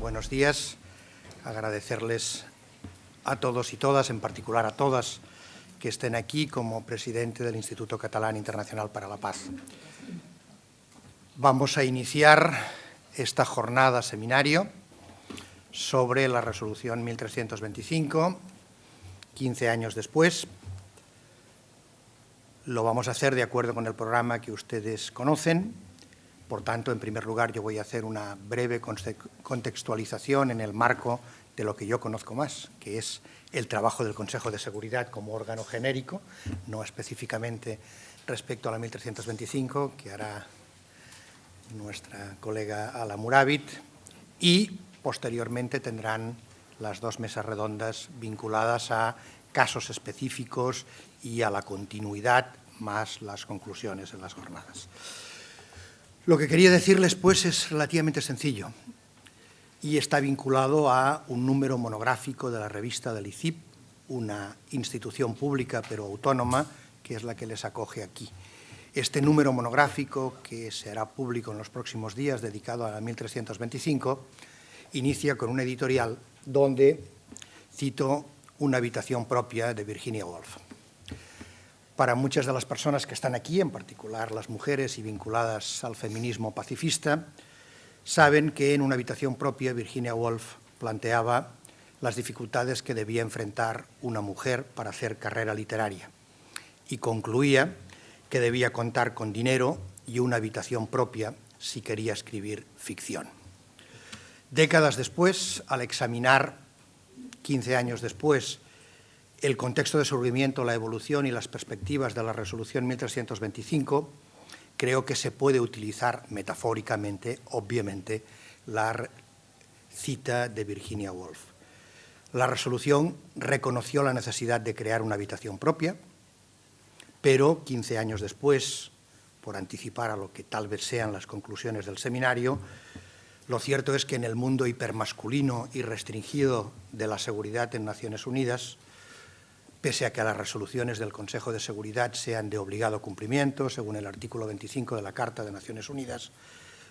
Buenos días. Agradecerles a todos y todas, en particular a todas, que estén aquí como presidente del Instituto Catalán Internacional para la Paz. Vamos a iniciar esta jornada seminario sobre la resolución 1325, 15 años después. Lo vamos a hacer de acuerdo con el programa que ustedes conocen. Por tanto, en primer lugar, yo voy a hacer una breve contextualización en el marco de lo que yo conozco más, que es el trabajo del Consejo de Seguridad como órgano genérico, no específicamente respecto a la 1325, que hará nuestra colega Alaa Murabit, y posteriormente tendrán las dos mesas redondas vinculadas a casos específicos y a la continuidad, más las conclusiones en las jornadas. Lo que quería decirles, pues, es relativamente sencillo y está vinculado a un número monográfico de la revista del ICIP, una institución pública pero autónoma, que es la que les acoge aquí. Este número monográfico, que se hará público en los próximos días, dedicado a la 1325, inicia con un editorial donde cito una habitación propia de Virginia Woolf. Para muchas de las personas que están aquí, en particular las mujeres y vinculadas al feminismo pacifista, saben que en una habitación propia Virginia Woolf planteaba las dificultades que debía enfrentar una mujer para hacer carrera literaria y concluía que debía contar con dinero y una habitación propia si quería escribir ficción. Décadas después, al examinar, 15 años después, el contexto de surgimiento, la evolución y las perspectivas de la resolución 1325, creo que se puede utilizar metafóricamente, obviamente, la cita de Virginia Woolf. La resolución reconoció la necesidad de crear una habitación propia, pero 15 años después, por anticipar a lo que tal vez sean las conclusiones del seminario, lo cierto es que en el mundo hipermasculino y restringido de la seguridad en Naciones Unidas, pese a que las resoluciones del Consejo de Seguridad sean de obligado cumplimiento, según el artículo 25 de la Carta de Naciones Unidas,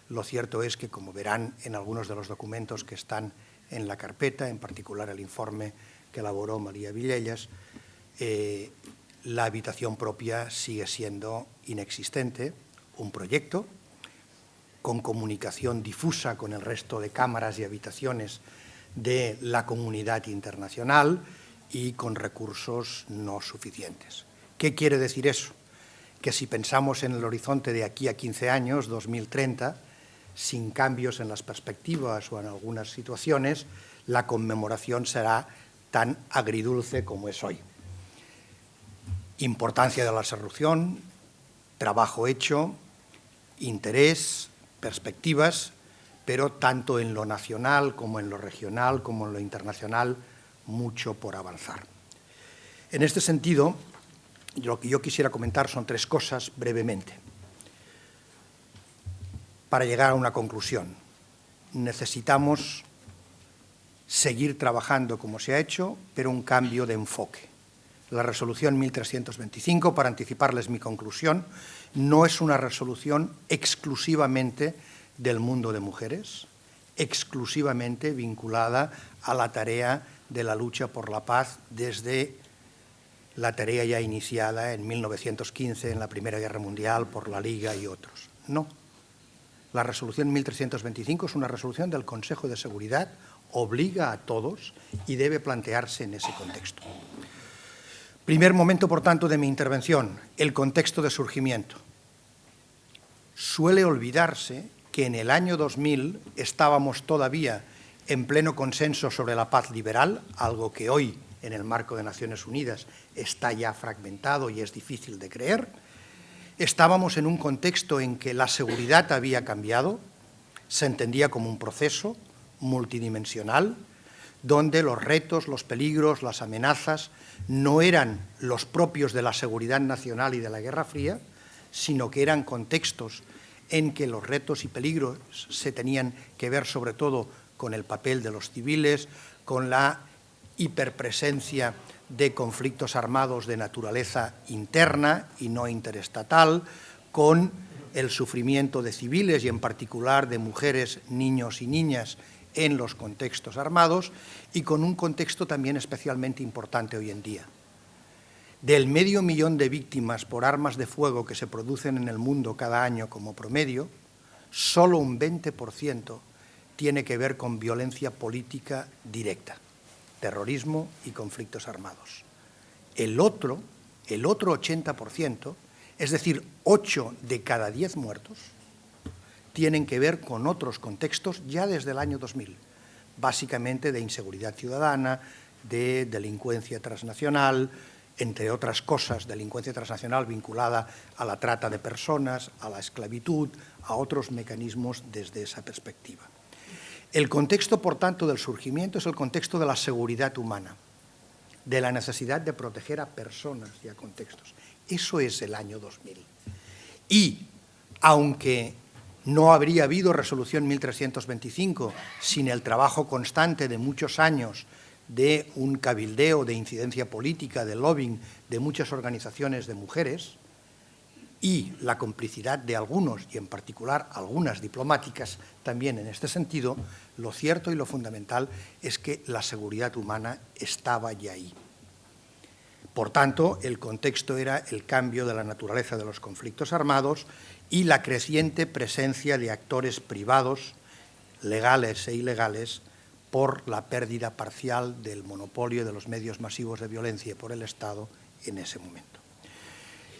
lo cierto es que, como verán en algunos de los documentos que están en la carpeta, en particular el informe que elaboró María Villellas, la habitación propia sigue siendo inexistente, un proyecto con comunicación difusa con el resto de cámaras y habitaciones de la comunidad internacional y con recursos no suficientes. ¿Qué quiere decir eso? Que si pensamos en el horizonte de aquí a 15 años, 2030, sin cambios en las perspectivas o en algunas situaciones, la conmemoración será tan agridulce como es hoy. Importancia de la resolución, trabajo hecho, interés, perspectivas, pero tanto en lo nacional como en lo regional como en lo internacional, mucho por avanzar. En este sentido, lo que yo quisiera comentar son tres cosas brevemente. Para llegar a una conclusión, necesitamos seguir trabajando como se ha hecho, pero un cambio de enfoque. La resolución 1325, para anticiparles mi conclusión, no es una resolución exclusivamente del mundo de mujeres, exclusivamente vinculada a la tarea de la lucha por la paz desde la tarea ya iniciada en 1915 en la Primera Guerra Mundial por la Liga y otros. No. La resolución 1325 es una resolución del Consejo de Seguridad, obliga a todos y debe plantearse en ese contexto. Primer momento, por tanto, de mi intervención, el contexto de surgimiento. Suele olvidarse que en el año 2000 estábamos todavía en pleno consenso sobre la paz liberal, algo que hoy, en el marco de Naciones Unidas, está ya fragmentado y es difícil de creer. Estábamos en un contexto en que la seguridad había cambiado, se entendía como un proceso multidimensional, donde los retos, los peligros, las amenazas no eran los propios de la seguridad nacional y de la Guerra Fría, sino que eran contextos en que los retos y peligros se tenían que ver sobre todo con el papel de los civiles, con la hiperpresencia de conflictos armados de naturaleza interna y no interestatal, con el sufrimiento de civiles y en particular de mujeres, niños y niñas en los contextos armados y con un contexto también especialmente importante hoy en día. Del 500.000 de víctimas por armas de fuego que se producen en el mundo cada año como promedio, solo un 20% tiene que ver con violencia política directa, terrorismo y conflictos armados. El otro 80%, es decir, 8 de cada 10 muertos, tienen que ver con otros contextos ya desde el año 2000, básicamente de inseguridad ciudadana, de delincuencia transnacional, entre otras cosas, delincuencia transnacional vinculada a la trata de personas, a la esclavitud, a otros mecanismos desde esa perspectiva. El contexto, por tanto, del surgimiento es el contexto de la seguridad humana, de la necesidad de proteger a personas y a contextos. Eso es el año 2000. Y, aunque no habría habido resolución 1325 sin el trabajo constante de muchos años de un cabildeo, de incidencia política, de lobbying de muchas organizaciones de mujeres y la complicidad de algunos, y en particular algunas diplomáticas también en este sentido, lo cierto y lo fundamental es que la seguridad humana estaba ya ahí. Por tanto, el contexto era el cambio de la naturaleza de los conflictos armados y la creciente presencia de actores privados, legales e ilegales, por la pérdida parcial del monopolio de los medios masivos de violencia por el Estado en ese momento.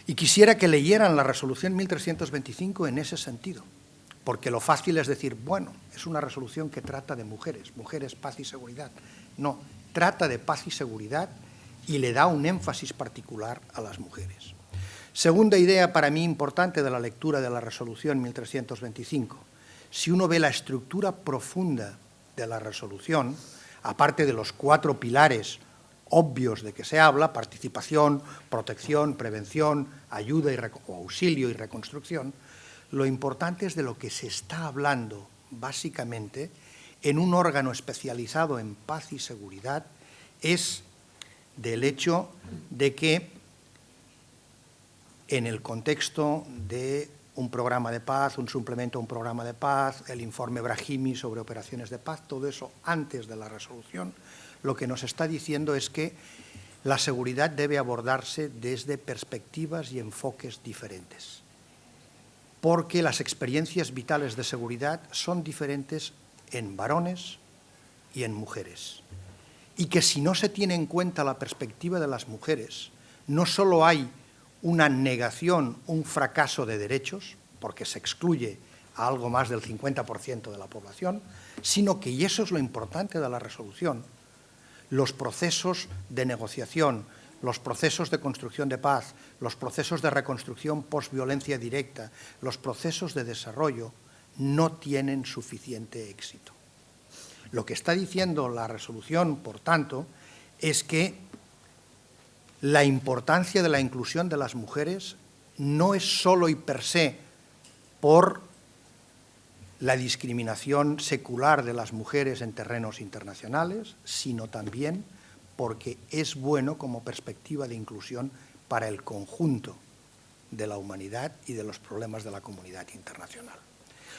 Y quisiera que leyeran la resolución 1325 en ese sentido, porque lo fácil es decir, bueno, es una resolución que trata de mujeres, paz y seguridad. No, trata de paz y seguridad y le da un énfasis particular a las mujeres. Segunda idea para mí importante de la lectura de la resolución 1325. Si uno ve la estructura profunda de la resolución, aparte de los 4 pilares obvios de que se habla, participación, protección, prevención, ayuda o auxilio y reconstrucción, lo importante es de lo que se está hablando básicamente en un órgano especializado en paz y seguridad, es del hecho de que en el contexto de un programa de paz, un suplemento a un programa de paz, el informe Brahimi sobre operaciones de paz, todo eso antes de la resolución, lo que nos está diciendo es que la seguridad debe abordarse desde perspectivas y enfoques diferentes, porque las experiencias vitales de seguridad son diferentes en varones y en mujeres, y que si no se tiene en cuenta la perspectiva de las mujeres, no solo hay una negación, un fracaso de derechos, porque se excluye a algo más del 50% de la población, sino que, y eso es lo importante de la resolución, los procesos de negociación, los procesos de construcción de paz, los procesos de reconstrucción post-violencia directa, los procesos de desarrollo, no tienen suficiente éxito. Lo que está diciendo la resolución, por tanto, es que la importancia de la inclusión de las mujeres no es solo y per se por la discriminación secular de las mujeres en terrenos internacionales, sino también porque es bueno como perspectiva de inclusión para el conjunto de la humanidad y de los problemas de la comunidad internacional.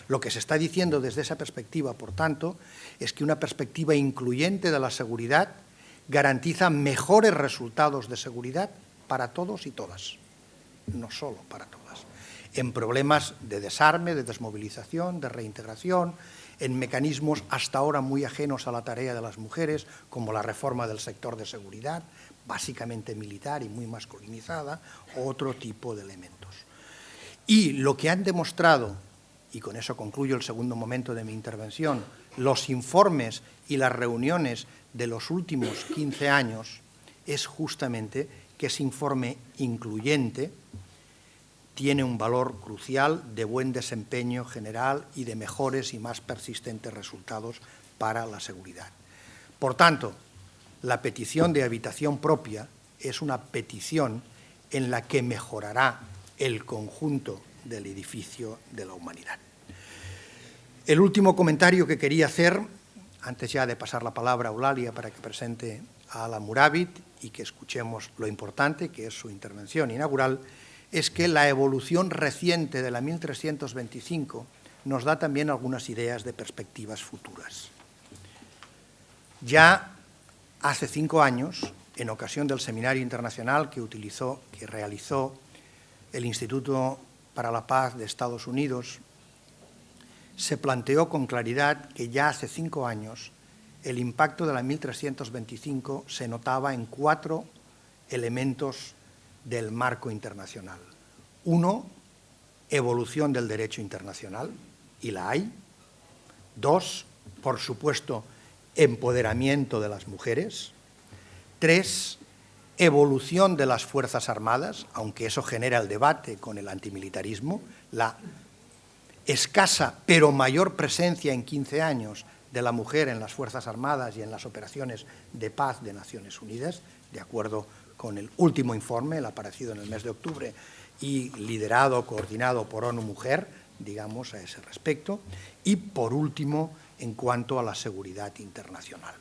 Lo que se está diciendo desde esa perspectiva, por tanto, es que una perspectiva incluyente de la seguridad garantiza mejores resultados de seguridad para todos y todas, no solo para todas, en problemas de desarme, de desmovilización, de reintegración, en mecanismos hasta ahora muy ajenos a la tarea de las mujeres, como la reforma del sector de seguridad, básicamente militar y muy masculinizada, o otro tipo de elementos. Y lo que han demostrado, y con eso concluyo el segundo momento de mi intervención, los informes y las reuniones de los últimos 15 años, es justamente que ese informe incluyente tiene un valor crucial de buen desempeño general y de mejores y más persistentes resultados para la seguridad. Por tanto, la petición de habitación propia es una petición en la que mejorará el conjunto del edificio de la humanidad. El último comentario que quería hacer, antes ya de pasar la palabra a Eulalia para que presente a Alaa Murabit y que escuchemos lo importante, que es su intervención inaugural, es que la evolución reciente de la 1325 nos da también algunas ideas de perspectivas futuras. Ya hace 5 años, en ocasión del seminario internacional que realizó el Instituto para la Paz de Estados Unidos, se planteó con claridad que ya hace 5 años el impacto de la 1325 se notaba en 4 elementos del marco internacional. 1, evolución del derecho internacional, y la hay. 2, por supuesto, empoderamiento de las mujeres. 3, evolución de las Fuerzas Armadas, aunque eso genera el debate con el antimilitarismo, la escasa pero mayor presencia en 15 años de la mujer en las Fuerzas Armadas y en las operaciones de paz de Naciones Unidas, de acuerdo con el último informe, el aparecido en el mes de octubre, y liderado, coordinado por ONU Mujer, digamos, a ese respecto. Y, por último, en cuanto a la seguridad internacional.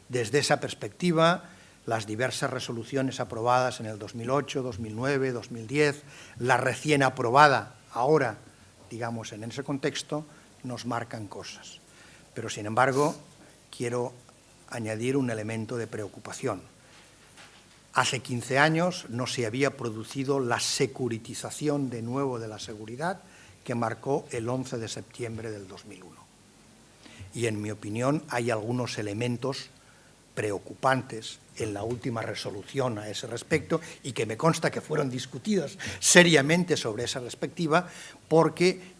Desde esa perspectiva, las diversas resoluciones aprobadas en el 2008, 2009, 2010, la recién aprobada ahora, digamos, en ese contexto, nos marcan cosas. Pero, sin embargo, quiero añadir un elemento de preocupación. Hace 15 años no se había producido la securitización de nuevo de la seguridad que marcó el 11 de septiembre del 2001. Y, en mi opinión, hay algunos elementos preocupantes en la última resolución a ese respecto y que me consta que fueron discutidos seriamente sobre esa perspectiva porque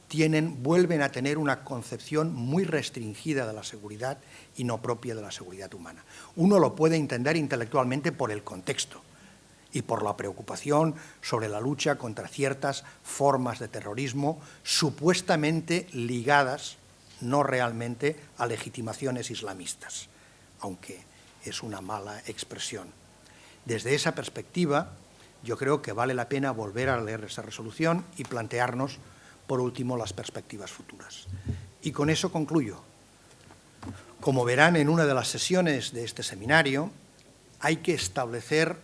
vuelven a tener una concepción muy restringida de la seguridad y no propia de la seguridad humana. Uno lo puede entender intelectualmente por el contexto y por la preocupación sobre la lucha contra ciertas formas de terrorismo supuestamente ligadas, no realmente, a legitimaciones islamistas, aunque es una mala expresión. Desde esa perspectiva, yo creo que vale la pena volver a leer esa resolución y plantearnos, por último, las perspectivas futuras. Y con eso concluyo. Como verán en una de las sesiones de este seminario, hay que establecer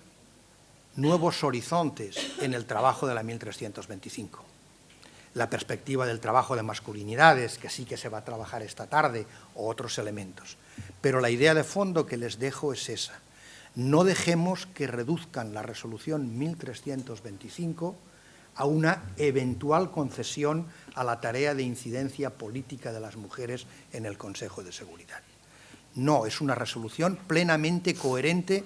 nuevos horizontes en el trabajo de la 1325. La perspectiva del trabajo de masculinidades, que sí que se va a trabajar esta tarde, o otros elementos. Pero la idea de fondo que les dejo es esa. No dejemos que reduzcan la resolución 1325 a una eventual concesión a la tarea de incidencia política de las mujeres en el Consejo de Seguridad. No, es una resolución plenamente coherente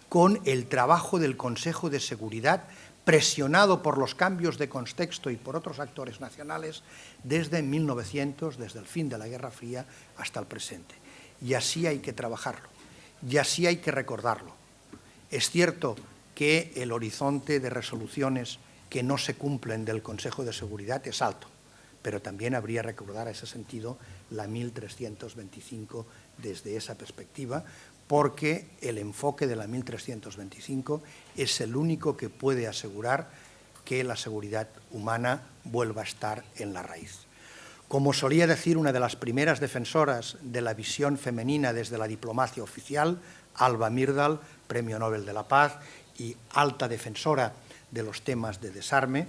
con el trabajo del Consejo de Seguridad, presionado por los cambios de contexto y por otros actores nacionales desde 1900, desde el fin de la Guerra Fría hasta el presente. Y así hay que trabajarlo, y así hay que recordarlo. Es cierto que el horizonte de resoluciones que no se cumplen del Consejo de Seguridad es alto, pero también habría que recordar en ese sentido la 1325 desde esa perspectiva, porque el enfoque de la 1325 es el único que puede asegurar que la seguridad humana vuelva a estar en la raíz. Como solía decir una de las primeras defensoras de la visión femenina desde la diplomacia oficial, Alba Myrdal, Premio Nobel de la Paz y alta defensora de los temas de desarme,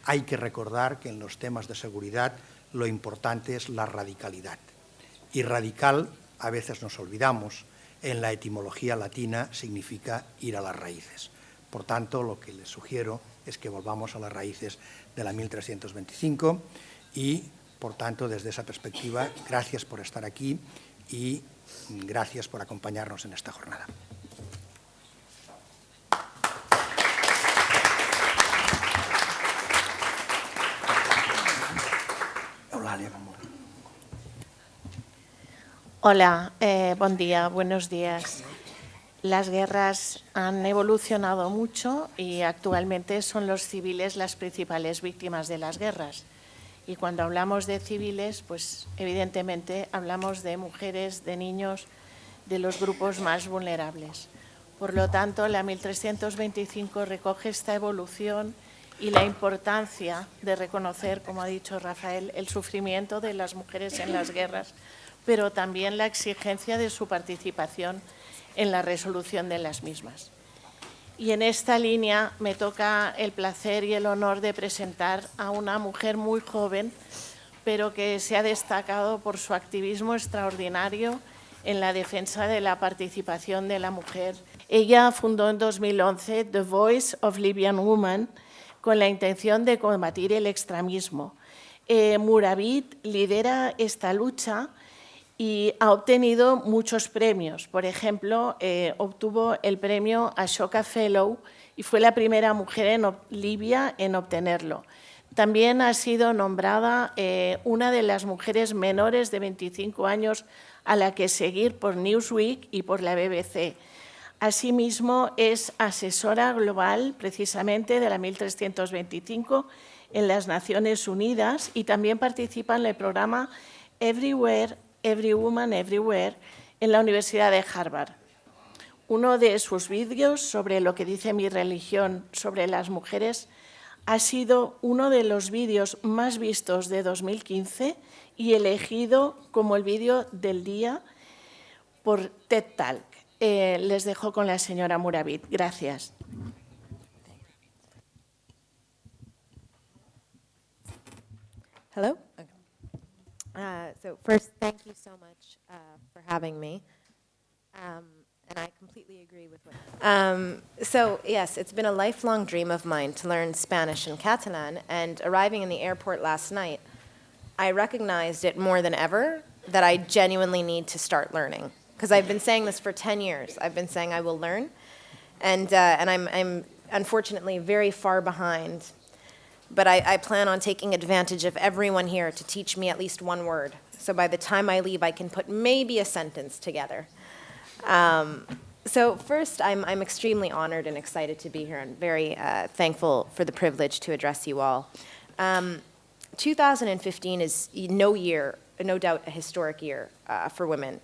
hay que recordar que en los temas de seguridad lo importante es la radicalidad. Y radical, a veces nos olvidamos, en la etimología latina significa ir a las raíces. Por tanto, lo que les sugiero es que volvamos a las raíces de la 1325 y, por tanto, desde esa perspectiva, gracias por estar aquí y gracias por acompañarnos en esta jornada. Hola, buen día, buenos días. Las guerras han evolucionado mucho y actualmente son los civiles las principales víctimas de las guerras. Y cuando hablamos de civiles, pues evidentemente hablamos de mujeres, de niños, de los grupos más vulnerables. Por lo tanto, la 1325 recoge esta evolución y la importancia de reconocer, como ha dicho Rafael, el sufrimiento de las mujeres en las guerras, pero también la exigencia de su participación en la resolución de las mismas. Y en esta línea me toca el placer y el honor de presentar a una mujer muy joven, pero que se ha destacado por su activismo extraordinario en la defensa de la participación de la mujer. Ella fundó en 2011 The Voice of Libyan Women con la intención de combatir el extremismo. Murabit lidera esta lucha y ha obtenido muchos premios. Por ejemplo, obtuvo el premio Ashoka Fellow y fue la primera mujer en Libia en obtenerlo. También ha sido nombrada una de las mujeres menores de 25 años a la que seguir por Newsweek y por la BBC. Asimismo, es asesora global precisamente de la 1325 en las Naciones Unidas y también participa en el programa Everywhere, Every Woman Everywhere en la Universidad de Harvard. Uno de sus vídeos sobre lo que dice mi religión sobre las mujeres ha sido uno de los vídeos más vistos de 2015 y elegido como el vídeo del día por TED Talk. Les dejo con la señora Murabit. Gracias. Hello? Okay. So first, thank you so much for having me. And I completely agree with what... So yes, it's been a lifelong dream of mine to learn Spanish and Catalan, and arriving in the airport last night, I recognized it more than ever that I genuinely need to start learning. Because I've been saying this for 10 years. I've been saying I will learn, and I'm unfortunately very far behind. But I plan on taking advantage of everyone here to teach me at least one word. So by the time I leave, I can put maybe a sentence together. So first, I'm extremely honored and excited to be here and very thankful for the privilege to address you all. 2015 is no doubt a historic year for women.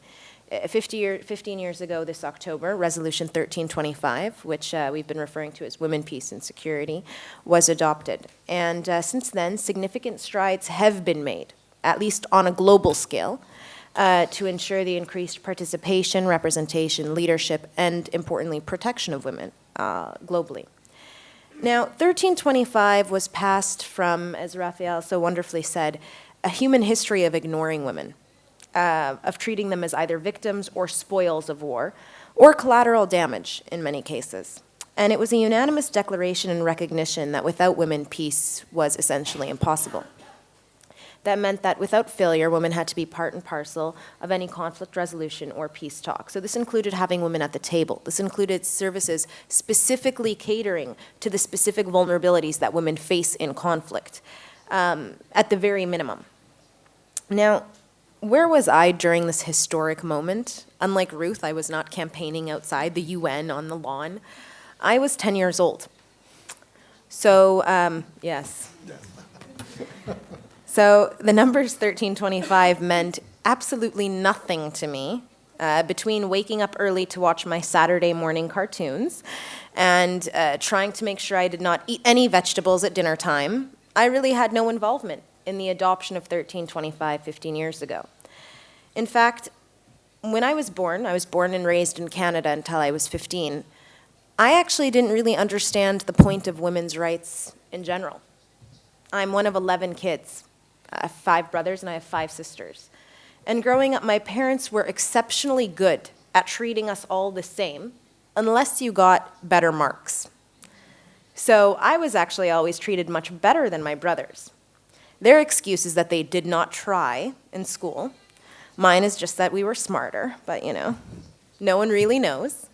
15 years ago this October, Resolution 1325, which we've been referring to as Women, Peace and Security, was adopted. And since then, significant strides have been made, at least on a global scale, to ensure the increased participation, representation, leadership, and importantly, protection of women globally. Now, 1325 was passed from, as Raphael so wonderfully said, a human history of ignoring women, of treating them as either victims or spoils of war, or collateral damage in many cases. And it was a unanimous declaration and recognition that without women, peace was essentially impossible. That meant that without failure, women had to be part and parcel of any conflict resolution or peace talk. So this included having women at the table. This included services specifically catering to the specific vulnerabilities that women face in conflict, at the very minimum. Now, where was I during this historic moment? Unlike Ruth, I was not campaigning outside the UN on the lawn. I was 10 years old. So, yes. So the numbers 1325 meant absolutely nothing to me between waking up early to watch my Saturday morning cartoons and trying to make sure I did not eat any vegetables at dinner time. I really had no involvement in the adoption of 1325 15 years ago. In fact, when I was born and raised in Canada until I was 15, I actually didn't really understand the point of women's rights in general. I'm one of 11 kids. I have 5 brothers and I have 5 sisters. And growing up, my parents were exceptionally good at treating us all the same, unless you got better marks. So I was actually always treated much better than my brothers. Their excuse is that they did not try in school. Mine is just that we were smarter, but no one really knows.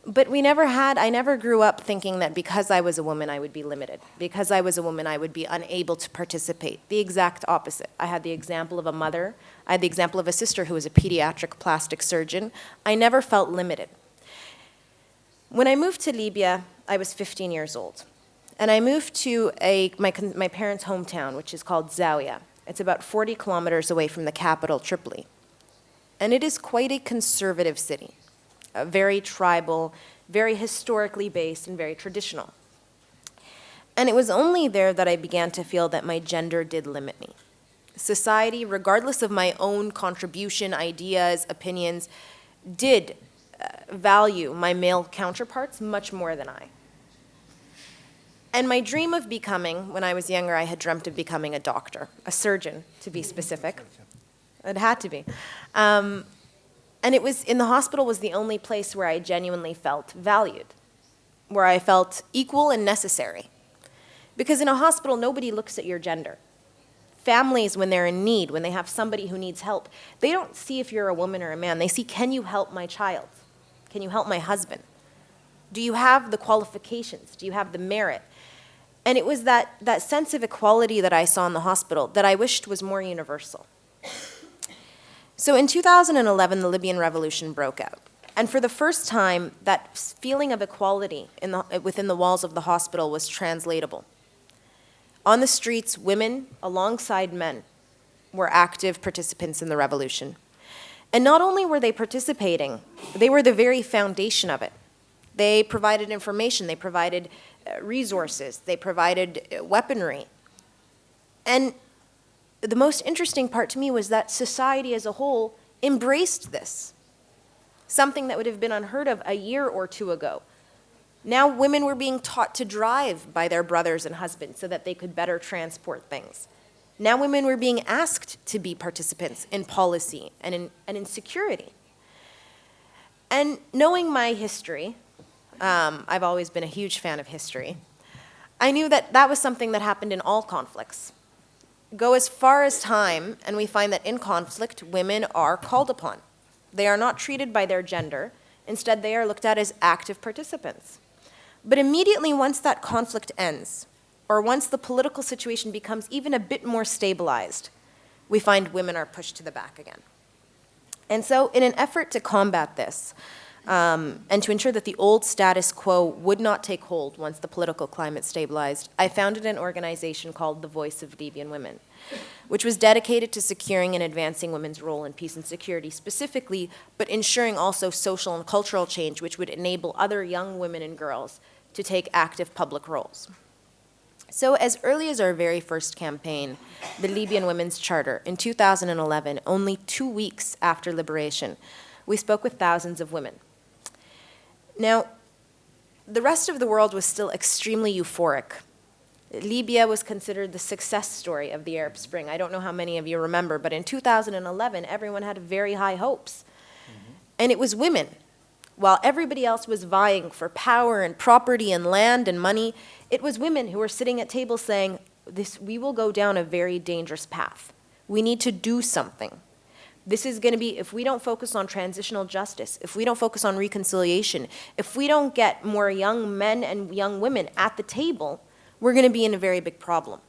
But I never grew up thinking that because I was a woman, I would be limited. Because I was a woman, I would be unable to participate. The exact opposite. I had the example of a mother. I had the example of a sister who was a pediatric plastic surgeon. I never felt limited. When I moved to Libya, I was 15 years old. And I moved to my parents' hometown, which is called Zawiya. It's about 40 kilometers away from the capital, Tripoli. And it is quite a conservative city. Very tribal, very historically based, and very traditional. And it was only there that I began to feel that my gender did limit me. Society, regardless of my own contribution, ideas, opinions, did value my male counterparts much more than I. And my dream of becoming, when I was younger, I had dreamt of becoming a doctor, a surgeon, to be specific. It had to be. And it was, in the hospital was the only place where I genuinely felt valued, where I felt equal and necessary. Because in a hospital, nobody looks at your gender. Families, when they're in need, when they have somebody who needs help, they don't see if you're a woman or a man. They see, can you help my child? Can you help my husband? Do you have the qualifications? Do you have the merit? And it was that sense of equality that I saw in the hospital that I wished was more universal. So in 2011, the Libyan revolution broke out. And for the first time, that feeling of equality within the walls of the hospital was translatable. On the streets, women, alongside men, were active participants in the revolution. And not only were they participating, they were the very foundation of it. They provided information, they provided resources, they provided weaponry. And the most interesting part to me was that society as a whole embraced this, something that would have been unheard of a year or two ago. Now women were being taught to drive by their brothers and husbands so that they could better transport things. Now women were being asked to be participants in policy and in security. And knowing my history, I've always been a huge fan of history, I knew that that was something that happened in all conflicts. Go as far as time, and we find that in conflict, women are called upon. They are not treated by their gender. Instead, they are looked at as active participants. But immediately once that conflict ends, or once the political situation becomes even a bit more stabilized, we find women are pushed to the back again. And so in an effort to combat this, and to ensure that the old status quo would not take hold once the political climate stabilized, I founded an organization called the Voice of Libyan Women, which was dedicated to securing and advancing women's role in peace and security specifically, but ensuring also social and cultural change which would enable other young women and girls to take active public roles. So as early as our very first campaign, the Libyan Women's Charter, in 2011, only 2 weeks after liberation, we spoke with thousands of women. Now, the rest of the world was still extremely euphoric. Libya was considered the success story of the Arab Spring. I don't know how many of you remember, but in 2011, everyone had very high hopes. And it was women. While everybody else was vying for power and property and land and money, it was women who were sitting at tables saying, we will go down a very dangerous path. We need to do something. This is going to be, if we don't focus on transitional justice, if we don't focus on reconciliation, if we don't get more young men and young women at the table, we're going to be in a very big problem.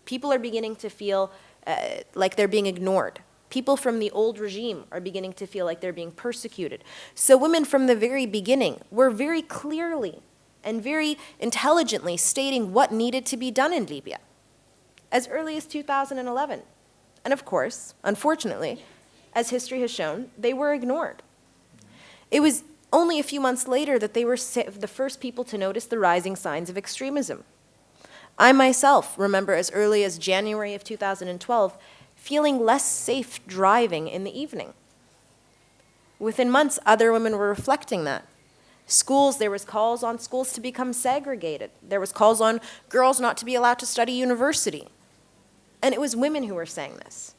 People are beginning to feel like they're being ignored. People from the old regime are beginning to feel like they're being persecuted. So women from the very beginning were very clearly and very intelligently stating what needed to be done in Libya, as early as 2011. And of course, unfortunately, as history has shown, they were ignored. It was only a few months later that they were the first people to notice the rising signs of extremism. I myself remember as early as January of 2012 feeling less safe driving in the evening. Within months, other women were reflecting that. Schools, there was calls on schools to become segregated. There was calls on girls not to be allowed to study university. And it was women who were saying this.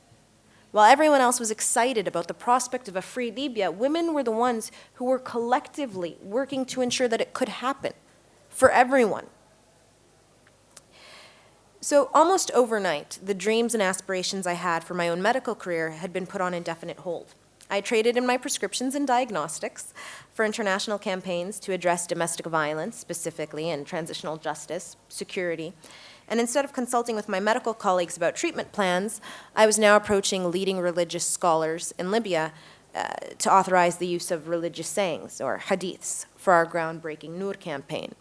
While everyone else was excited about the prospect of a free Libya, women were the ones who were collectively working to ensure that it could happen for everyone. So almost overnight, the dreams and aspirations I had for my own medical career had been put on indefinite hold. I traded in my prescriptions and diagnostics for international campaigns to address domestic violence specifically and transitional justice, security. And instead of consulting with my medical colleagues about treatment plans, I was now approaching leading religious scholars in Libya to authorize the use of religious sayings, or hadiths, for our groundbreaking Noor campaign.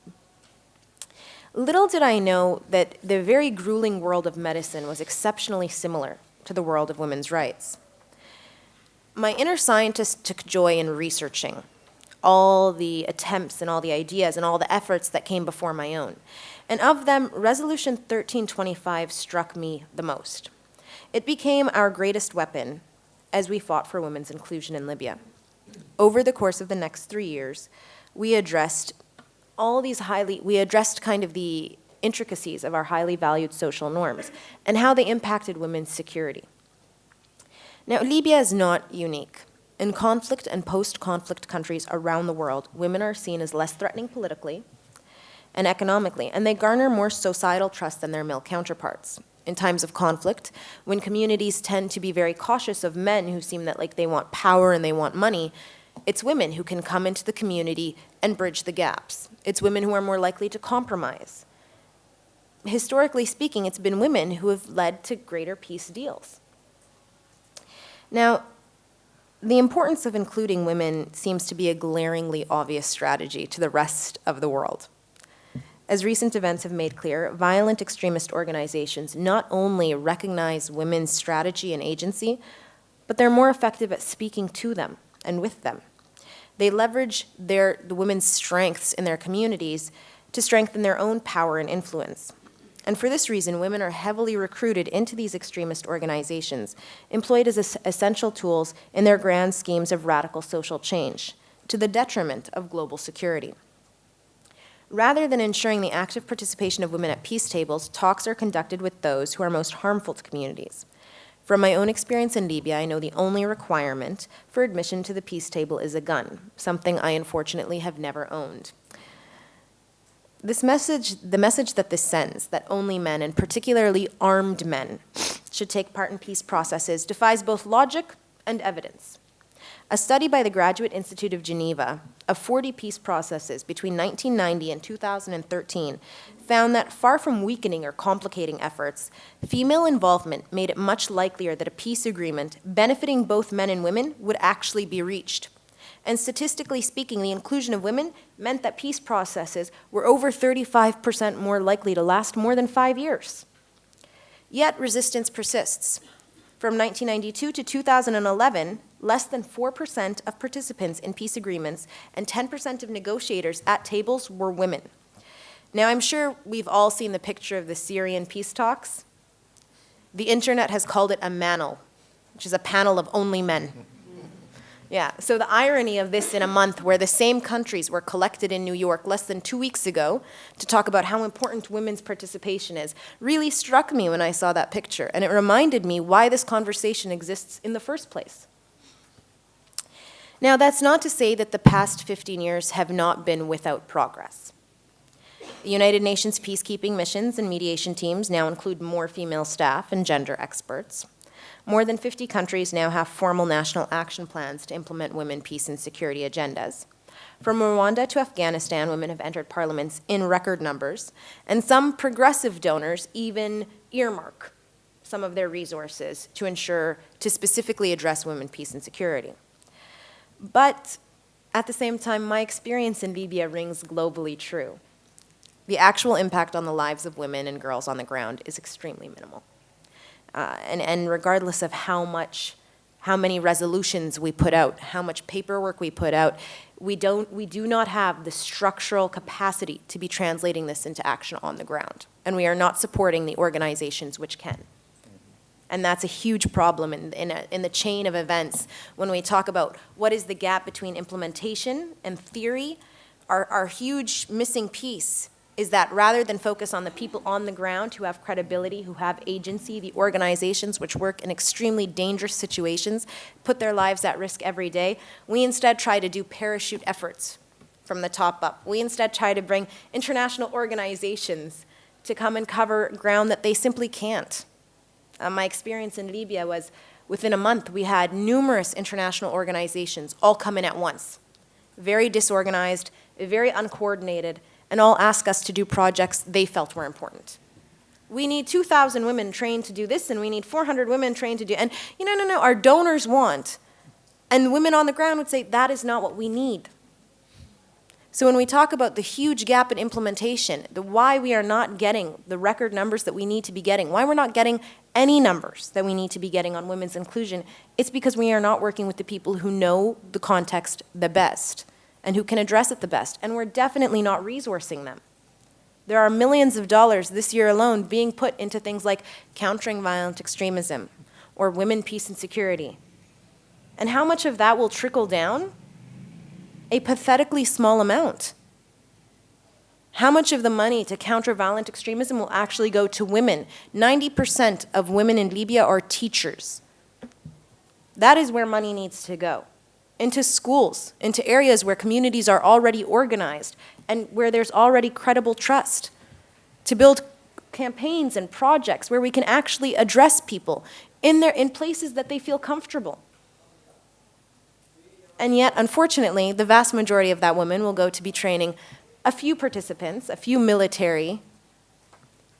Little did I know that the very grueling world of medicine was exceptionally similar to the world of women's rights. My inner scientist took joy in researching all the attempts and all the ideas and all the efforts that came before my own. And of them, Resolution 1325 struck me the most. It became our greatest weapon as we fought for women's inclusion in Libya. Over the course of the next 3 years, we addressed kind of the intricacies of our highly valued social norms and how they impacted women's security. Now, Libya is not unique. In conflict and post-conflict countries around the world, women are seen as less threatening politically and economically, and they garner more societal trust than their male counterparts. In times of conflict, when communities tend to be very cautious of men who seem that like they want power and they want money, it's women who can come into the community and bridge the gaps. It's women who are more likely to compromise. Historically speaking, it's been women who have led to greater peace deals. Now, the importance of including women seems to be a glaringly obvious strategy to the rest of the world. As recent events have made clear, violent extremist organizations not only recognize women's strategy and agency, but they're more effective at speaking to them and with them. They leverage the women's strengths in their communities to strengthen their own power and influence. And for this reason, women are heavily recruited into these extremist organizations, employed as essential tools in their grand schemes of radical social change, to the detriment of global security. Rather than ensuring the active participation of women at peace tables, talks are conducted with those who are most harmful to communities. From my own experience in Libya, I know the only requirement for admission to the peace table is a gun, something I unfortunately have never owned. The message that this sends, that only men, and particularly armed men, should take part in peace processes, defies both logic and evidence. A study by the Graduate Institute of Geneva of 40 peace processes between 1990 and 2013 found that, far from weakening or complicating efforts, female involvement made it much likelier that a peace agreement benefiting both men and women would actually be reached. And statistically speaking, the inclusion of women meant that peace processes were over 35% more likely to last more than 5 years. Yet resistance persists. From 1992 to 2011, less than 4% of participants in peace agreements and 10% of negotiators at tables were women. Now, I'm sure we've all seen the picture of the Syrian peace talks. The internet has called it a manel, which is a panel of only men. Yeah, so the irony of this in a month where the same countries were collected in New York less than 2 weeks ago to talk about how important women's participation is really struck me when I saw that picture, and it reminded me why this conversation exists in the first place. Now, that's not to say that the past 15 years have not been without progress. The United Nations peacekeeping missions and mediation teams now include more female staff and gender experts. More than 50 countries now have formal national action plans to implement women, peace, and security agendas. From Rwanda to Afghanistan, women have entered parliaments in record numbers, and some progressive donors even earmark some of their resources to specifically address women, peace, and security. But at the same time, my experience in Libya rings globally true. The actual impact on the lives of women and girls on the ground is extremely minimal. And regardless of how many resolutions we put out, how much paperwork we put out, we do not have the structural capacity to be translating this into action on the ground. And we are not supporting the organizations which can. And that's a huge problem in the chain of events when we talk about what is the gap between implementation and theory. Our huge missing piece is that rather than focus on the people on the ground who have credibility, who have agency, the organizations which work in extremely dangerous situations, put their lives at risk every day, we instead try to do parachute efforts from the top up. We instead try to bring international organizations to come and cover ground that they simply can't. My experience in Libya was within a month we had numerous international organizations all come in at once, very disorganized, very uncoordinated, and all ask us to do projects they felt were important. We need 2,000 women trained to do this, and we need 400 women trained to do, and no, our donors want. And women on the ground would say, that is not what we need. So when we talk about the huge gap in implementation, why we are not getting the record numbers that we need to be getting, why we're not getting any numbers that we need to be getting on women's inclusion, it's because we are not working with the people who know the context the best and who can address it the best, and we're definitely not resourcing them. There are millions of dollars this year alone being put into things like countering violent extremism or women, peace, and security. And how much of that will trickle down? A pathetically small amount. How much of the money to counter violent extremism will actually go to women? 90% of women in Libya are teachers. That is where money needs to go. into schools, into areas where communities are already organized and where there's already credible trust, to build campaigns and projects where we can actually address people in places that they feel comfortable. And yet, unfortunately, the vast majority of that women will go to be training a few participants, a few military,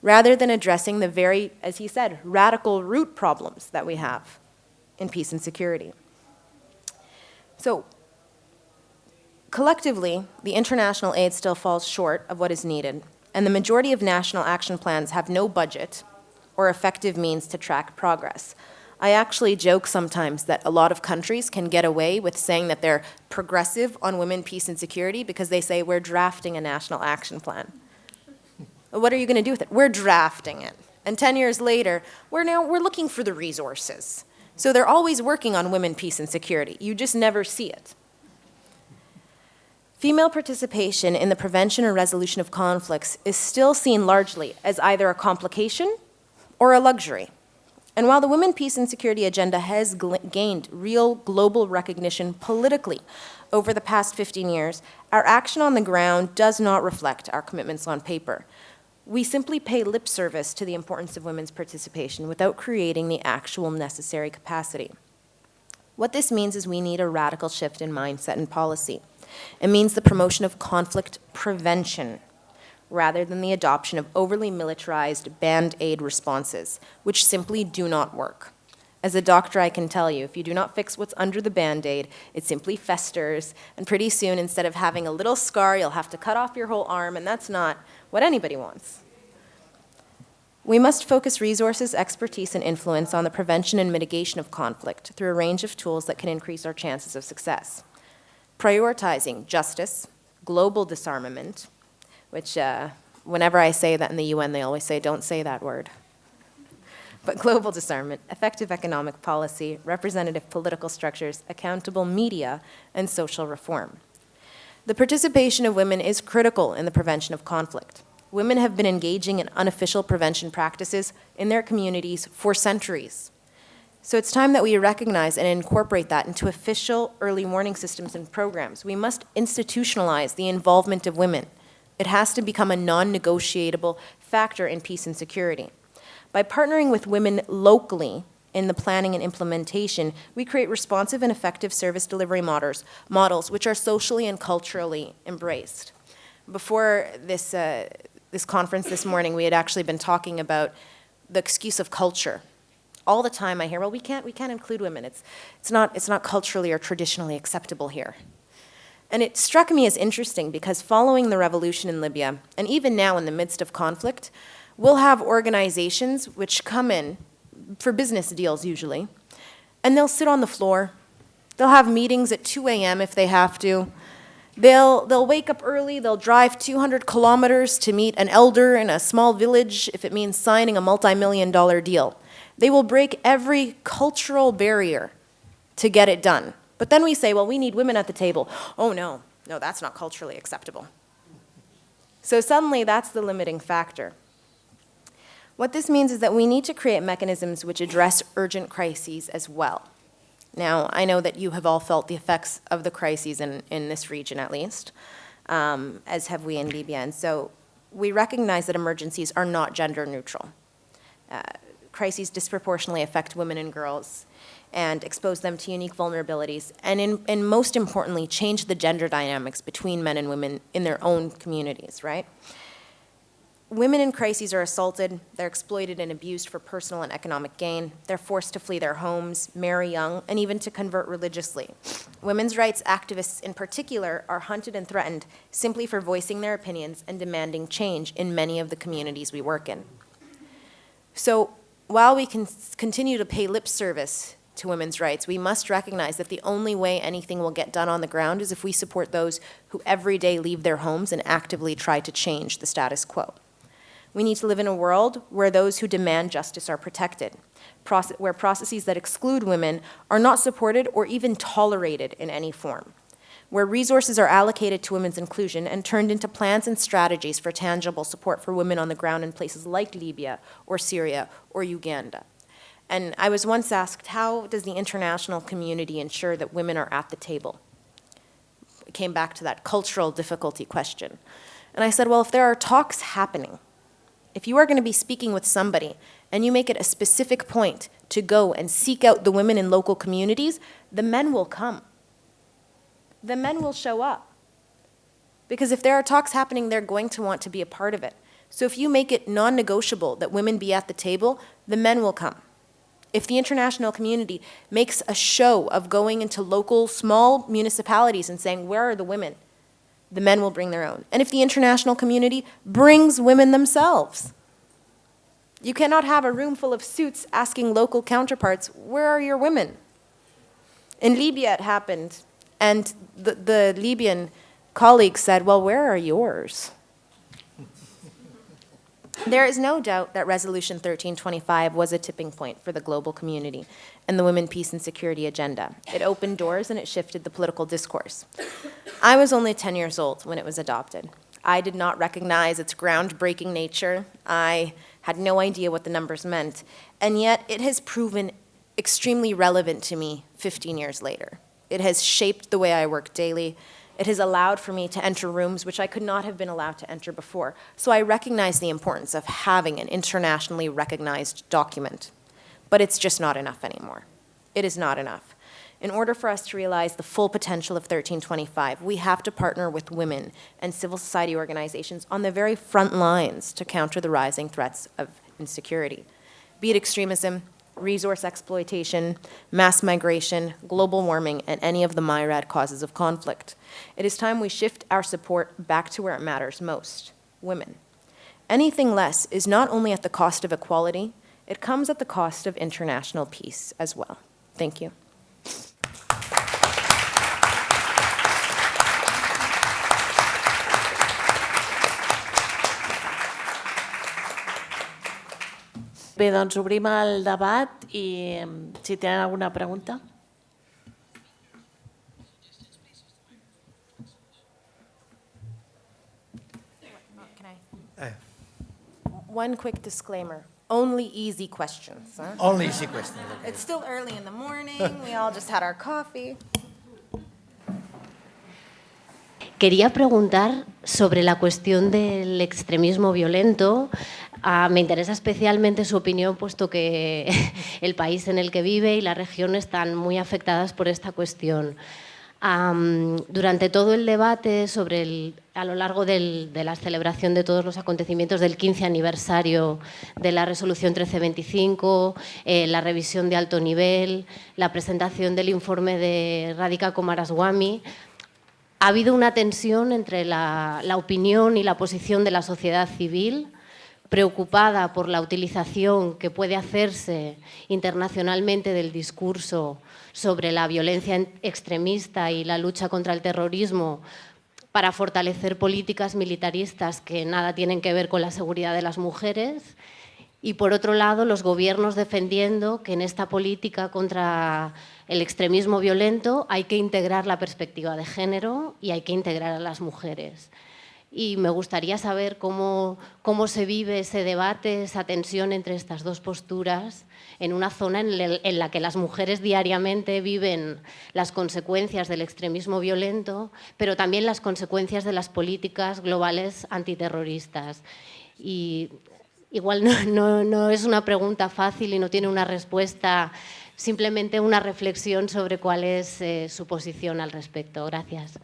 rather than addressing the very, as he said, radical root problems that we have in peace and security. So, collectively, the international aid still falls short of what is needed, and the majority of national action plans have no budget or effective means to track progress. I actually joke sometimes that a lot of countries can get away with saying that they're progressive on women, peace, and security because they say, we're drafting a national action plan. What are you going to do with it? We're drafting it. And 10 years later, we're looking for the resources. So they're always working on women, peace, and security. You just never see it. Female participation in the prevention or resolution of conflicts is still seen largely as either a complication or a luxury. And while the women, peace, and security agenda has gained real global recognition politically over the past 15 years, our action on the ground does not reflect our commitments on paper. We simply pay lip service to the importance of women's participation without creating the actual necessary capacity. What this means is we need a radical shift in mindset and policy. It means the promotion of conflict prevention, rather than the adoption of overly militarized Band-Aid responses, which simply do not work. As a doctor, I can tell you, if you do not fix what's under the Band-Aid, it simply festers, and pretty soon, instead of having a little scar, you'll have to cut off your whole arm, and that's not what anybody wants. We must focus resources, expertise, and influence on the prevention and mitigation of conflict through a range of tools that can increase our chances of success. Prioritizing justice, global disarmament, which whenever I say that in the UN, they always say, don't say that word. But global disarmament, effective economic policy, representative political structures, accountable media, and social reform. The participation of women is critical in the prevention of conflict. Women have been engaging in unofficial prevention practices in their communities for centuries. So it's time that we recognize and incorporate that into official early warning systems and programs. We must institutionalize the involvement of women. It has to become a non-negotiable factor in peace and security. By partnering with women locally in the planning and implementation, we create responsive and effective service delivery models which are socially and culturally embraced. Before this conference this morning, we had actually been talking about the excuse of culture. All the time I hear, well, we can't include women. It's not culturally or traditionally acceptable here. And it struck me as interesting because following the revolution in Libya, and even now in the midst of conflict, we'll have organizations which come in for business deals usually, and they'll sit on the floor. They'll have meetings at 2 a.m. if they have to. They'll wake up early, they'll drive 200 kilometers to meet an elder in a small village if it means signing a multi-million-dollar deal. They will break every cultural barrier to get it done. But then we say, well, we need women at the table. Oh, no, that's not culturally acceptable. So suddenly, that's the limiting factor. What this means is that we need to create mechanisms which address urgent crises as well. Now, I know that you have all felt the effects of the crises in this region, at least, as have we in Libya. And so we recognize that emergencies are not gender neutral. Crises disproportionately affect women and girls and expose them to unique vulnerabilities, and most importantly, change the gender dynamics between men and women in their own communities, right? Women in crises are assaulted, they're exploited and abused for personal and economic gain, they're forced to flee their homes, marry young, and even to convert religiously. Women's rights activists in particular are hunted and threatened simply for voicing their opinions and demanding change in many of the communities we work in. So while we can continue to pay lip service to women's rights, we must recognize that the only way anything will get done on the ground is if we support those who every day leave their homes and actively try to change the status quo. We need to live in a world where those who demand justice are protected, where processes that exclude women are not supported or even tolerated in any form, where resources are allocated to women's inclusion and turned into plans and strategies for tangible support for women on the ground in places like Libya or Syria or Uganda. And I was once asked, how does the international community ensure that women are at the table? It came back to that cultural difficulty question. And I said, well, if there are talks happening, if you are going to be speaking with somebody and you make it a specific point to go and seek out the women in local communities, the men will come. The men will show up. Because if there are talks happening, they're going to want to be a part of it. So if you make it non-negotiable that women be at the table, the men will come. If the international community makes a show of going into local small municipalities and saying, where are the women? The men will bring their own. And if the international community brings women themselves, you cannot have a room full of suits asking local counterparts, where are your women? In Libya it happened, and the Libyan colleague said, well, where are yours? There is no doubt that Resolution 1325 was a tipping point for the global community and the women, peace, and security agenda. It opened doors and it shifted the political discourse. I was only 10 years old when it was adopted. I did not recognize its groundbreaking nature. I had no idea what the numbers meant. And yet it has proven extremely relevant to me 15 years later. It has shaped the way I work daily. It has allowed for me to enter rooms which I could not have been allowed to enter before. So I recognize the importance of having an internationally recognized document. But it's just not enough anymore. It is not enough. In order for us to realize the full potential of 1325, we have to partner with women and civil society organizations on the very front lines to counter the rising threats of insecurity, be it extremism, resource exploitation, mass migration, global warming, and any of the myriad causes of conflict. It is time we shift our support back to where it matters most, women. Anything less is not only at the cost of equality, it comes at the cost of international peace as well. Thank you. Bé, doncs obrim el debat i si tenen alguna pregunta. One quick disclaimer. Only easy questions. Huh? Only easy questions. Okay. It's still early in the morning. We all just had our coffee. Quería preguntar sobre la cuestión del extremismo violento. Me interesa especialmente su opinión, puesto que el país en el que vive y la región están muy afectadas por esta cuestión. Durante todo el debate a lo largo de la celebración de todos los acontecimientos del 15 aniversario de la resolución 1325, la revisión de alto nivel, la presentación del informe de Radhika Kumaraswamy, ha habido una tensión entre la opinión y la posición de la sociedad civil, preocupada por la utilización que puede hacerse internacionalmente del discurso sobre la violencia extremista y la lucha contra el terrorismo para fortalecer políticas militaristas que nada tienen que ver con la seguridad de las mujeres, y por otro lado los gobiernos defendiendo que en esta política contra el extremismo violento hay que integrar la perspectiva de género y hay que integrar a las mujeres. Y me gustaría saber cómo se vive ese debate, esa tensión entre estas dos posturas en una zona en la que las mujeres diariamente viven las consecuencias del extremismo violento, pero también las consecuencias de las políticas globales antiterroristas. Y igual no es una pregunta fácil y no tiene una respuesta, simplemente una reflexión sobre cuál es su posición al respecto. Gracias.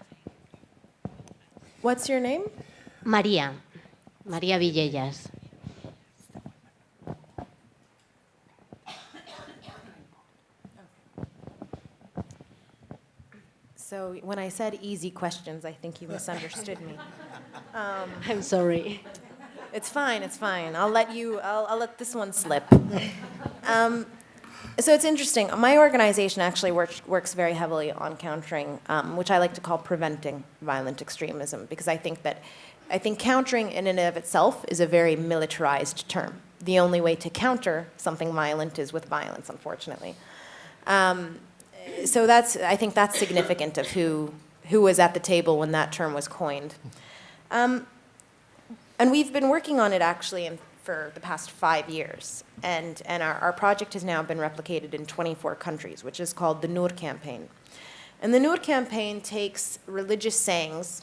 What's your name? María Villellas. So when I said easy questions, I think you misunderstood me. I'm sorry. It's fine, it's fine. I'll let this one slip. So it's interesting. My organization actually works very heavily on countering, which I like to call preventing violent extremism, because I think countering in and of itself is a very militarized term. The only way to counter something violent is with violence, unfortunately. So I think that's significant of who was at the table when that term was coined. And we've been working on it actually in for the past 5 years. And our project has now been replicated in 24 countries, which is called the Noor campaign. And the Noor campaign takes religious sayings,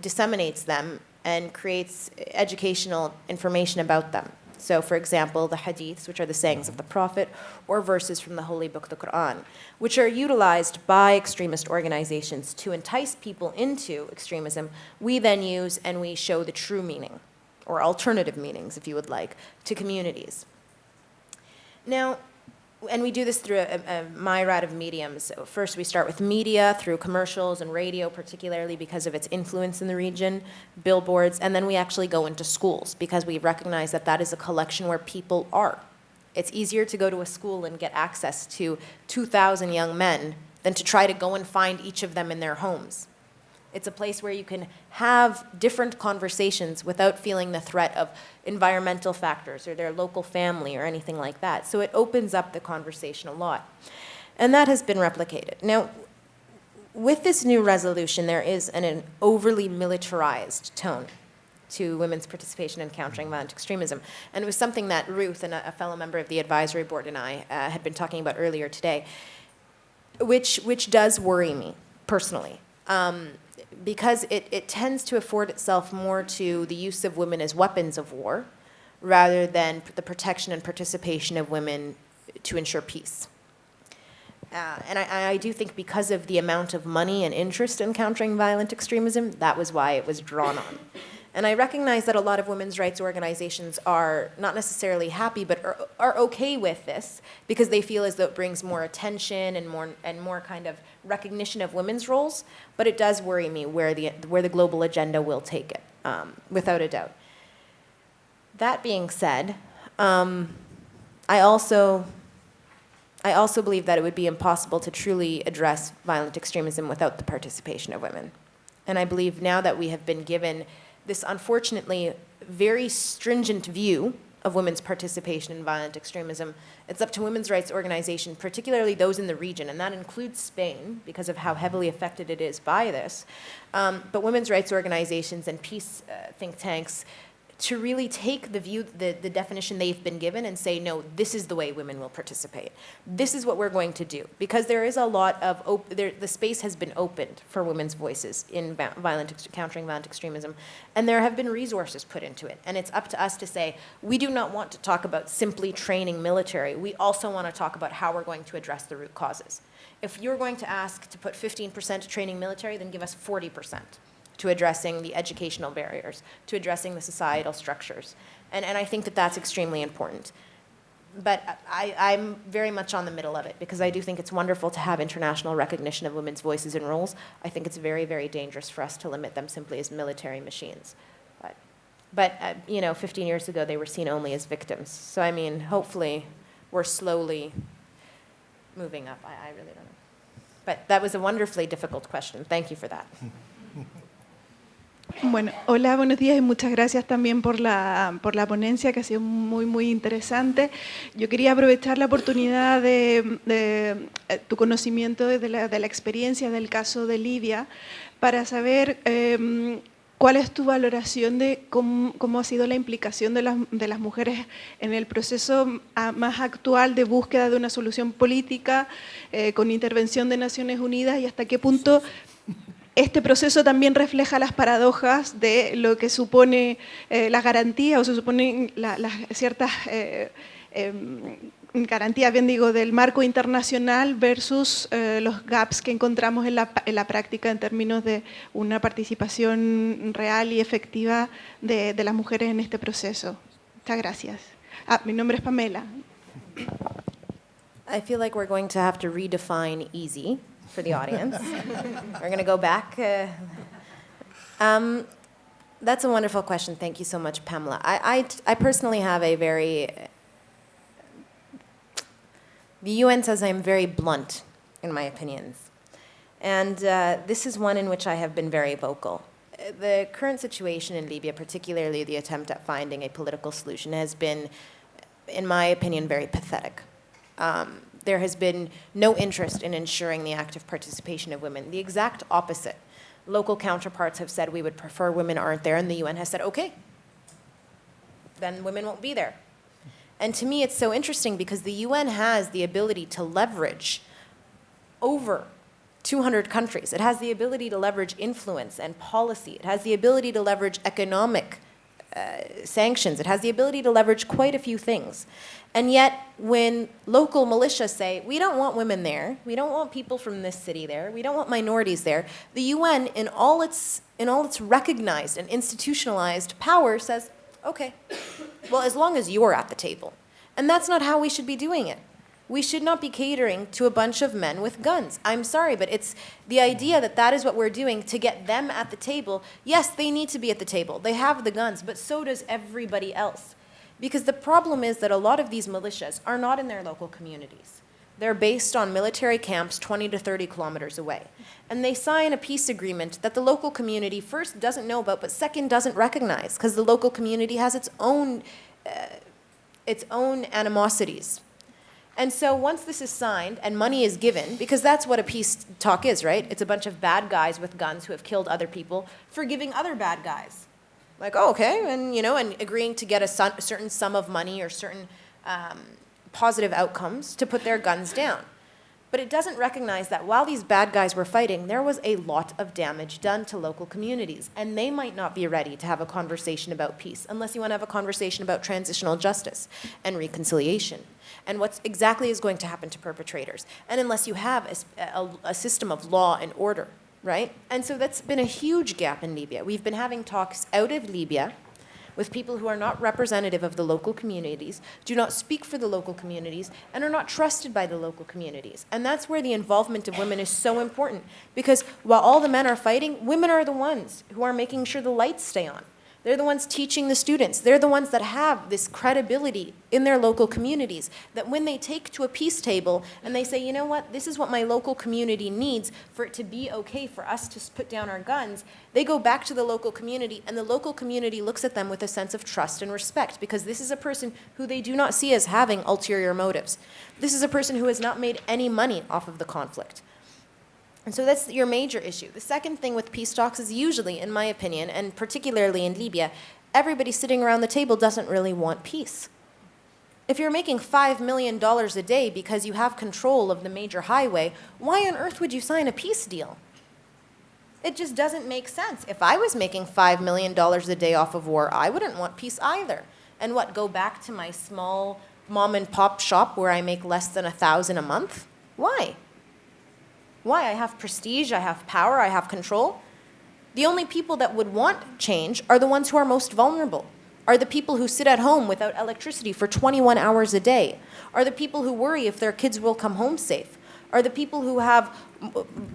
disseminates them, and creates educational information about them. So, for example, the hadiths, which are the sayings of the Prophet, or verses from the Holy Book, the Quran, which are utilized by extremist organizations to entice people into extremism, we then use and we show the true meaning, or alternative meanings, if you would like, to communities. Now, and we do this through a myriad of mediums. So first, we start with media, through commercials and radio, particularly because of its influence in the region, billboards, and then we actually go into schools because we recognize that that is a collection where people are. It's easier to go to a school and get access to 2,000 young men than to try to go and find each of them in their homes. It's a place where you can have different conversations without feeling the threat of environmental factors or their local family or anything like that. So it opens up the conversation a lot. And that has been replicated. Now, with this new resolution, there is an overly militarized tone to women's participation in countering violent extremism. And it was something that Ruth, and a fellow member of the advisory board, and I had been talking about earlier today, which does worry me personally. Because it tends to afford itself more to the use of women as weapons of war rather than the protection and participation of women to ensure peace. And I do think because of the amount of money and interest in countering violent extremism, that was why it was drawn on. And I recognize that a lot of women's rights organizations are not necessarily happy, but are okay with this because they feel as though it brings more attention and more kind of recognition of women's roles. But it does worry me where the global agenda will take it, without a doubt. That being said, I also believe that it would be impossible to truly address violent extremism without the participation of women. And I believe now that we have been given this unfortunately very stringent view of women's participation in violent extremism, it's up to women's rights organizations, particularly those in the region, and that includes Spain because of how heavily affected it is by this, but women's rights organizations and peace think tanks to really take the view, the definition they've been given and say, no, this is the way women will participate. This is what we're going to do. Because there is a lot of, the space has been opened for women's voices in countering violent extremism, and there have been resources put into it. And it's up to us to say, we do not want to talk about simply training military. We also want to talk about how we're going to address the root causes. If you're going to ask to put 15% to training military, then give us 40%. To addressing the educational barriers, to addressing the societal structures. And I think that that's extremely important. But I'm very much on the middle of it because I do think it's wonderful to have international recognition of women's voices and roles. I think it's very, very dangerous for us to limit them simply as military machines. But 15 years ago, they were seen only as victims. So, I mean, hopefully we're slowly moving up. I really don't know. But that was a wonderfully difficult question. Thank you for that. Bueno, hola, buenos días y muchas gracias también por la ponencia que ha sido muy, muy interesante. Yo quería aprovechar la oportunidad de tu conocimiento de la experiencia del caso de Libia para saber cuál es tu valoración de cómo ha sido la implicación de las mujeres en el proceso más actual de búsqueda de una solución política con intervención de Naciones Unidas y hasta qué punto este proceso también refleja las paradojas de lo que supone la garantía, o se suponen las ciertas garantías, bien digo, del marco internacional versus los gaps que encontramos en la práctica en términos de una participación real y efectiva de las mujeres en este proceso. Muchas gracias. Mi nombre es Pamela. I feel like we're going to have to redefine easy for the audience. We're going to go back. That's a wonderful question. Thank you so much, Pamela. I personally have a very... The UN says I'm very blunt in my opinions. And this is one in which I have been very vocal. The current situation in Libya, particularly the attempt at finding a political solution, has been, in my opinion, very pathetic. There has been no interest in ensuring the active participation of women. The exact opposite. Local counterparts have said we would prefer women aren't there, and the UN has said, okay. then women won't be there. And to me, it's so interesting because the UN has the ability to leverage over 200 countries. It has the ability to leverage influence and policy. It has the ability to leverage economic sanctions. It has the ability to leverage quite a few things. And yet, when local militias say, we don't want women there, we don't want people from this city there, we don't want minorities there, the UN, in all its recognized and institutionalized power, says, okay, well, as long as you're at the table. And that's not how we should be doing it. We should not be catering to a bunch of men with guns. I'm sorry, but it's the idea that that is what we're doing to get them at the table. Yes, they need to be at the table. They have the guns, but so does everybody else. Because the problem is that a lot of these militias are not in their local communities. They're based on military camps 20 to 30 kilometers away. And they sign a peace agreement that the local community first doesn't know about, but second doesn't recognize, because the local community has its own animosities. And so once this is signed and money is given, because that's what a peace talk is, right? It's a bunch of bad guys with guns who have killed other people forgiving other bad guys. Like, oh, okay, and agreeing to get a certain sum of money or certain positive outcomes to put their guns down. But it doesn't recognize that while these bad guys were fighting, there was a lot of damage done to local communities, and they might not be ready to have a conversation about peace unless you want to have a conversation about transitional justice and reconciliation and what exactly is going to happen to perpetrators, and unless you have a system of law and order, right? And so that's been a huge gap in Libya. We've been having talks out of Libya with people who are not representative of the local communities, do not speak for the local communities, and are not trusted by the local communities. And that's where the involvement of women is so important, because while all the men are fighting, women are the ones who are making sure the lights stay on. They're the ones teaching the students. They're the ones that have this credibility in their local communities, that when they take to a peace table and they say, you know what, this is what my local community needs for it to be okay for us to put down our guns, they go back to the local community, and the local community looks at them with a sense of trust and respect, because this is a person who they do not see as having ulterior motives. This is a person who has not made any money off of the conflict. And so that's your major issue. The second thing with peace talks is usually, in my opinion, and particularly in Libya, everybody sitting around the table doesn't really want peace. If you're making $5 million a day because you have control of the major highway, why on earth would you sign a peace deal? It just doesn't make sense. If I was making $5 million a day off of war, I wouldn't want peace either. And what, go back to my small mom and pop shop where I make less than $1,000 a month? Why? Why? I have prestige, I have power, I have control. The only people that would want change are the ones who are most vulnerable, are the people who sit at home without electricity for 21 hours a day, are the people who worry if their kids will come home safe, are the people who have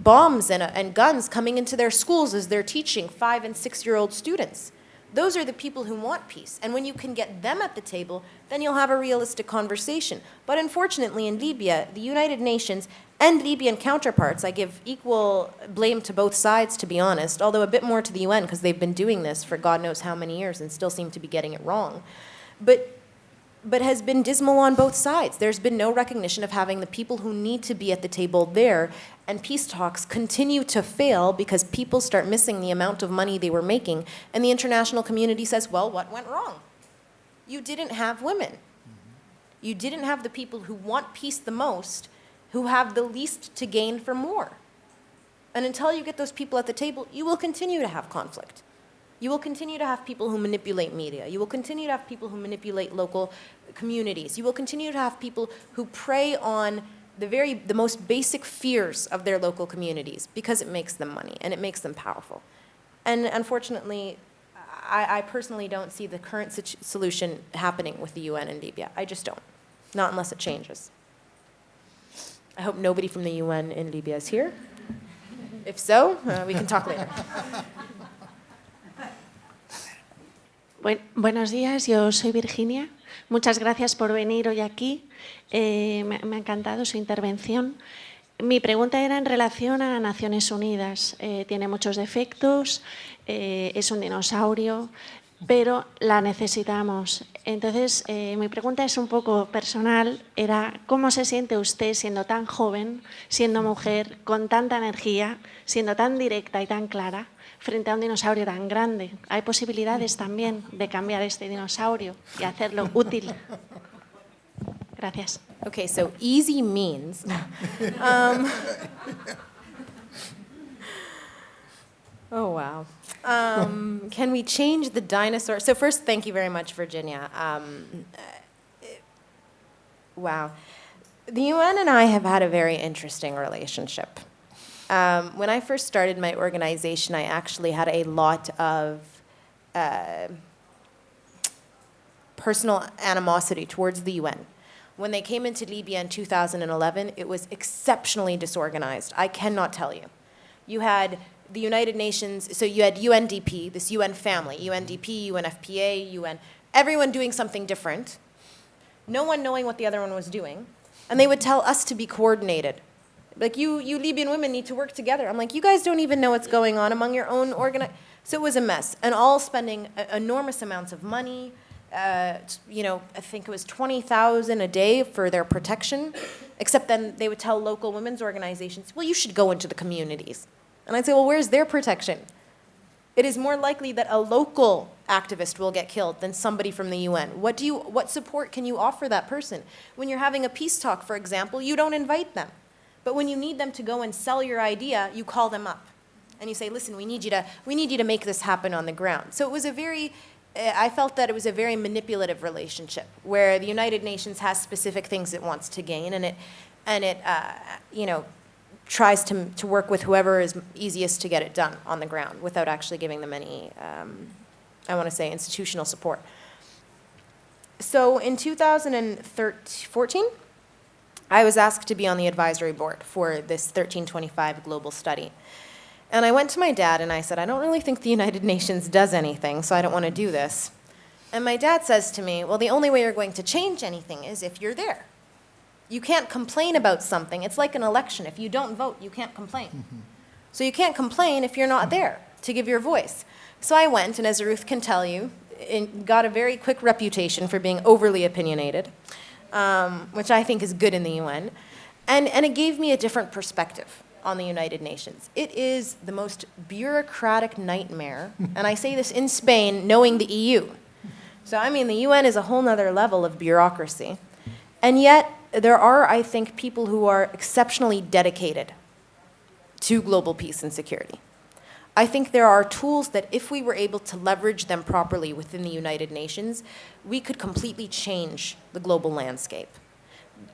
bombs and guns coming into their schools as they're teaching 5- and 6-year-old students. Those are the people who want peace. And when you can get them at the table, then you'll have a realistic conversation. But unfortunately, in Libya, the United Nations and Libyan counterparts, I give equal blame to both sides, to be honest, although a bit more to the UN, because they've been doing this for God knows how many years and still seem to be getting it wrong, but has been dismal on both sides. There's been no recognition of having the people who need to be at the table there, and peace talks continue to fail because people start missing the amount of money they were making, and the international community says, well, what went wrong? You didn't have women. You didn't have the people who want peace the most, who have the least to gain from war. And until you get those people at the table, you will continue to have conflict. You will continue to have people who manipulate media. You will continue to have people who manipulate local communities. You will continue to have people who prey on the most basic fears of their local communities because it makes them money and it makes them powerful. And unfortunately, I personally don't see the current solution happening with the UN in Libya. I just don't. Not unless it changes. I hope nobody from the UN in Libya is here. If so, we can talk later. Buenos días, yo soy Virginia. Muchas gracias por venir hoy aquí. Me ha encantado su intervención. Mi pregunta era en relación a Naciones Unidas. Tiene muchos defectos, es un dinosaurio, pero la necesitamos. Entonces, mi pregunta es un poco personal, era ¿cómo se siente usted siendo tan joven, siendo mujer, con tanta energía, siendo tan directa y tan clara, frente a un dinosaurio tan grande. Hay posibilidades también de cambiar este dinosaurio y hacerlo útil. Gracias. Okay, so easy means. Oh, wow. Can we change the dinosaur? So first, thank you very much, Virginia. Wow. The UN and I have had a very interesting relationship. When I first started my organization, I actually had a lot of personal animosity towards the UN. When they came into Libya in 2011, it was exceptionally disorganized. I cannot tell you. You had the United Nations, so you had UNDP, this UN family, UNDP, UNFPA, UN, everyone doing something different, no one knowing what the other one was doing, and they would tell us to be coordinated. Like, you Libyan women need to work together. I'm like, you guys don't even know what's going on among your own So it was a mess, and all spending enormous amounts of money. I think it was 20,000 a day for their protection, except then they would tell local women's organizations, well, you should go into the communities. And I'd say, well, where's their protection? It is more likely that a local activist will get killed than somebody from the UN. What support can you offer that person? When you're having a peace talk, for example, you don't invite them. But when you need them to go and sell your idea, you call them up. And you say, listen, we need you to make this happen on the ground. So it was I felt that it was a very manipulative relationship where the United Nations has specific things it wants to gain, and it tries to work with whoever is easiest to get it done on the ground without actually giving them any, institutional support. So in 2014, I was asked to be on the advisory board for this 1325 global study. And I went to my dad and I said, I don't really think the United Nations does anything, so I don't want to do this. And my dad says to me, well, the only way you're going to change anything is if you're there. You can't complain about something. It's like an election. If you don't vote, you can't complain. Mm-hmm. So you can't complain if you're not there to give your voice. So I went, and as Ruth can tell you, got a very quick reputation for being overly opinionated, which I think is good in the UN. And it gave me a different perspective on the United Nations. It is the most bureaucratic nightmare, and I say this in Spain, knowing the EU. So I mean, the UN is a whole nother level of bureaucracy. And yet, there are, I think, people who are exceptionally dedicated to global peace and security. I think there are tools that if we were able to leverage them properly within the United Nations, we could completely change the global landscape.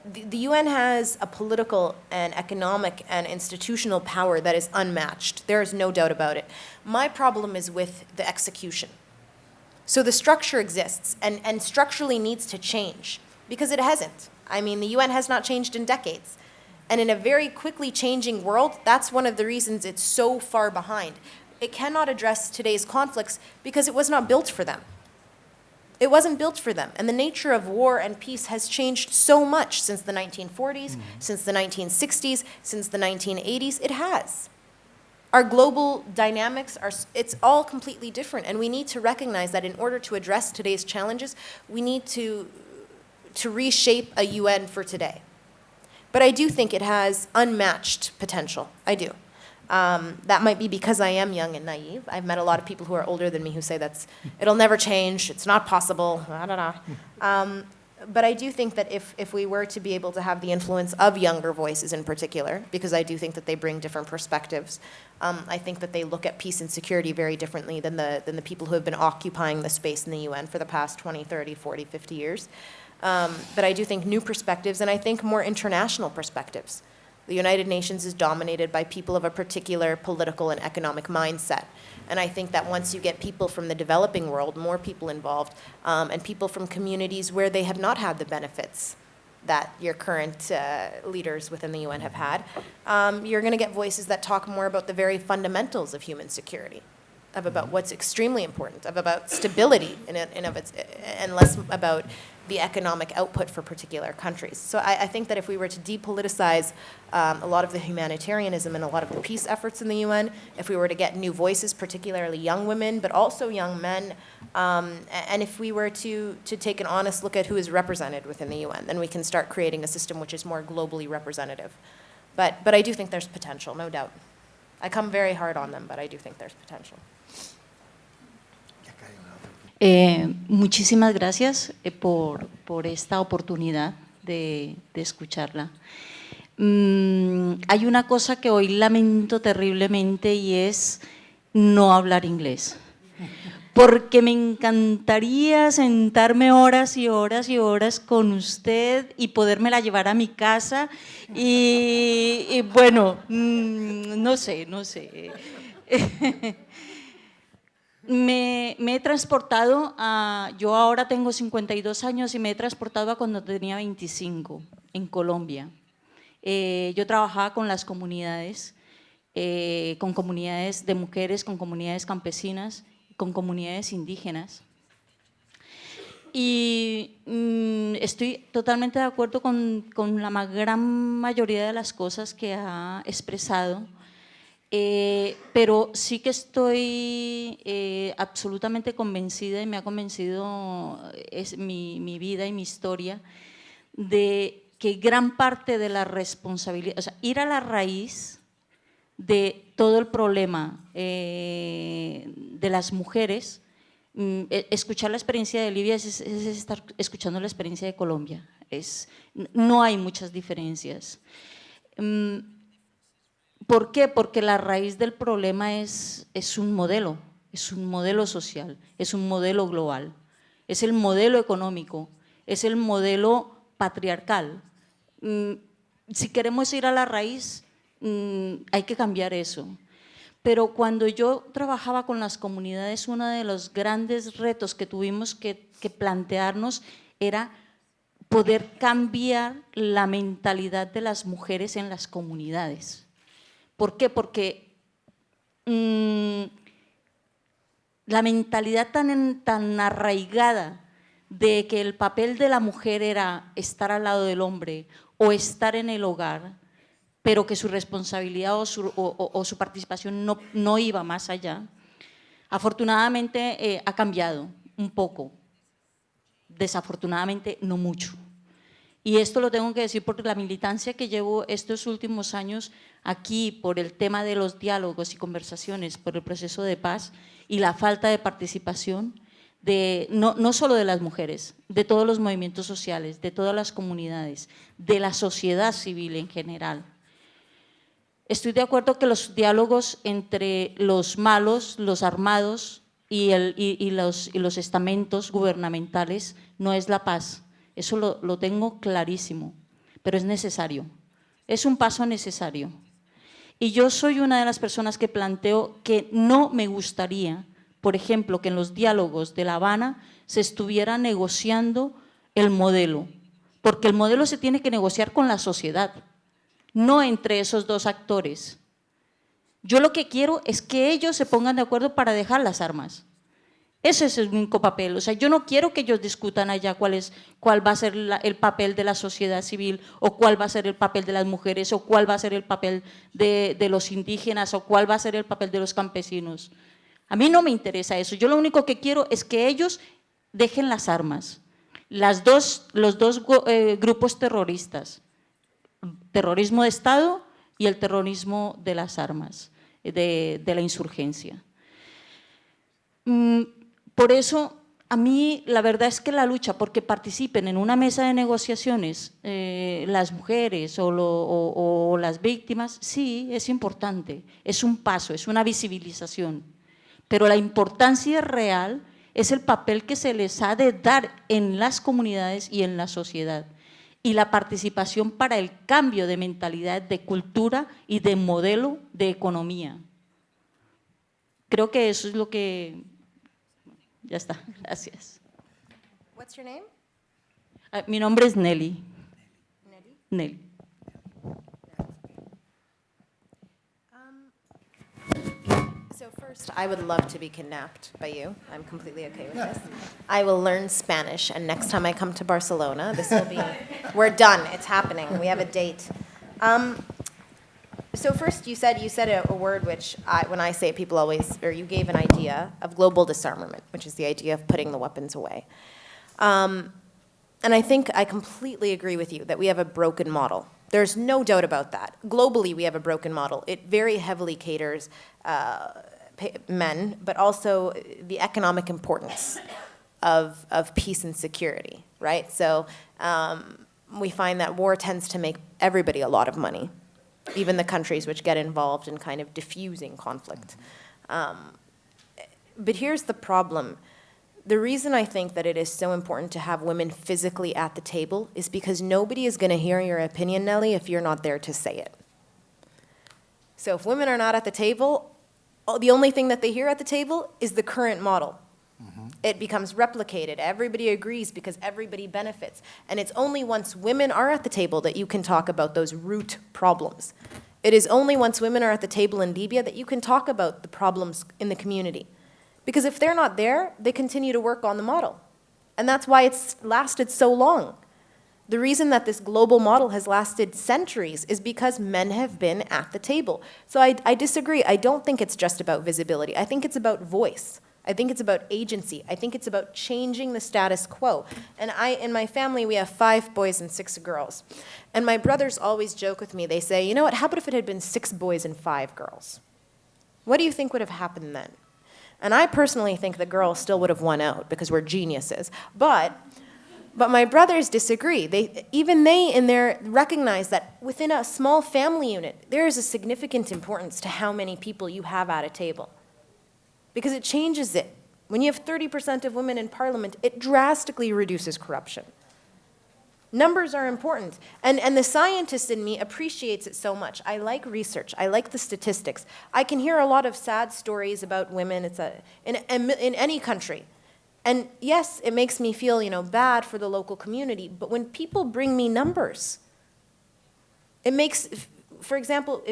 The UN has a political and economic and institutional power that is unmatched. There is no doubt about it. My problem is with the execution. So the structure exists and structurally needs to change because it hasn't. I mean, the UN has not changed in decades. And in a very quickly changing world, that's one of the reasons it's so far behind. It cannot address today's conflicts because it was not built for them. It wasn't built for them. And the nature of war and peace has changed so much since the 1940s, since the 1960s, since the 1980s. It has. Our global dynamics, it's all completely different. And we need to recognize that in order to address today's challenges, we need to reshape a UN for today. But I do think it has unmatched potential. I do. That might be because I am young and naive. I've met a lot of people who are older than me who say it'll never change, it's not possible, I don't know. But I do think that if we were to be able to have the influence of younger voices in particular, because I do think that they bring different perspectives, I think that they look at peace and security very differently than the people who have been occupying the space in the UN for the past 20, 30, 40, 50 years. But I do think new perspectives, and I think more international perspectives. The United Nations is dominated by people of a particular political and economic mindset. And I think that once you get people from the developing world, more people involved, and people from communities where they have not had the benefits that your current leaders within the UN have had, you're going to get voices that talk more about the very fundamentals of human security, of about what's extremely important, of about stability and less about the economic output for particular countries. So I think that if we were to depoliticize a lot of the humanitarianism and a lot of the peace efforts in the UN, if we were to get new voices, particularly young women, but also young men, and if we were to take an honest look at who is represented within the UN, then we can start creating a system which is more globally representative. But I do think there's potential, no doubt. I come very hard on them, but I do think there's potential. Muchísimas gracias por esta oportunidad de escucharla. Hay una cosa que hoy lamento terriblemente y es no hablar inglés. Porque me encantaría sentarme horas y horas y horas con usted y podérmela llevar a mi casa y bueno, no sé. Me he transportado yo ahora tengo 52 años y me he transportado a cuando tenía 25 en Colombia. Yo trabajaba con las comunidades, con comunidades de mujeres, con comunidades campesinas, con comunidades indígenas. Y estoy totalmente de acuerdo con la gran mayoría de las cosas que ha expresado, pero sí que estoy absolutamente convencida, y me ha convencido mi vida y mi historia, de que gran parte de la responsabilidad, o sea, ir a la raíz de todo el problema de las mujeres, escuchar la experiencia de Libia es estar escuchando la experiencia de Colombia. No hay muchas diferencias. ¿Por qué? Porque la raíz del problema es un modelo social, es un modelo global, es el modelo económico, es el modelo patriarcal. Si queremos ir a la raíz, hay que cambiar eso. Pero cuando yo trabajaba con las comunidades, uno de los grandes retos que tuvimos que plantearnos era poder cambiar la mentalidad de las mujeres en las comunidades. ¿Por qué? Porque la mentalidad tan arraigada de que el papel de la mujer era estar al lado del hombre o estar en el hogar, pero que su responsabilidad o su participación no iba más allá, afortunadamente ha cambiado un poco, desafortunadamente no mucho. Y esto lo tengo que decir porque la militancia que llevo estos últimos años aquí por el tema de los diálogos y conversaciones, por el proceso de paz y la falta de participación, no solo de las mujeres, de todos los movimientos sociales, de todas las comunidades, de la sociedad civil en general. Estoy de acuerdo que los diálogos entre los malos, los armados y los estamentos gubernamentales no es la paz. Eso lo tengo clarísimo, pero es necesario. Es un paso necesario. Y yo soy una de las personas que planteo que no me gustaría, por ejemplo, que en los diálogos de La Habana se estuviera negociando el modelo, porque el modelo se tiene que negociar con la sociedad, no entre esos dos actores. Yo lo que quiero es que ellos se pongan de acuerdo para dejar las armas. Ese es el único papel. O sea, yo no quiero que ellos discutan allá cuál va a ser el papel de la sociedad civil o cuál va a ser el papel de las mujeres o cuál va a ser el papel de los indígenas o cuál va a ser el papel de los campesinos. A mí no me interesa eso. Yo lo único que quiero es que ellos dejen las armas. Los dos grupos terroristas, terrorismo de Estado y el terrorismo de las armas, de la insurgencia. Por eso, a mí la verdad es que la lucha porque participen en una mesa de negociaciones las mujeres o las víctimas, sí, es importante, es un paso, es una visibilización, pero la importancia real es el papel que se les ha de dar en las comunidades y en la sociedad y la participación para el cambio de mentalidad, de cultura y de modelo de economía. Creo que eso es lo que… Ya está, gracias. What's your name? Mi nombre es Nelly. Nelly. So first, I would love to be kidnapped by you. I'm completely okay with this. I will learn Spanish, and next time I come to Barcelona, this will be, we're done, it's happening, we have a date. So first, you said a word which, when I say it, people always, or you gave an idea of global disarmament, which is the idea of putting the weapons away. And I think I completely agree with you that we have a broken model There's no doubt about that. Globally, we have a broken model. It very heavily caters men, but also the economic importance of peace and security, right? So we find that war tends to make everybody a lot of money, even the countries which get involved in kind of diffusing conflict. But here's the problem. The reason I think that it is so important to have women physically at the table is because nobody is going to hear your opinion, Nellie, if you're not there to say it. So if women are not at the table, the only thing that they hear at the table is the current model. It becomes replicated. Everybody agrees because everybody benefits. And it's only once women are at the table that you can talk about those root problems. It is only once women are at the table in Libya that you can talk about the problems in the community. Because if they're not there, they continue to work on the model. And that's why it's lasted so long. The reason that this global model has lasted centuries is because men have been at the table. So I disagree. I don't think it's just about visibility. I think it's about voice. I think it's about agency. I think it's about changing the status quo. And in my family, we have 5 boys and 6 girls. And my brothers always joke with me. They say, you know what, how about if it had been 6 boys and 5 girls? What do you think would have happened then? And I personally think the girls still would have won out because we're geniuses. But my brothers disagree. Even they in there recognize that within a small family unit, there is a significant importance to how many people you have at a table. Because it changes it. When you have 30% of women in parliament, it drastically reduces corruption. Numbers are important. And the scientist in me appreciates it so much. I like research. I like the statistics. I can hear a lot of sad stories about women in any country. And yes, it makes me feel, bad for the local community. But when people bring me numbers, it makes, for example,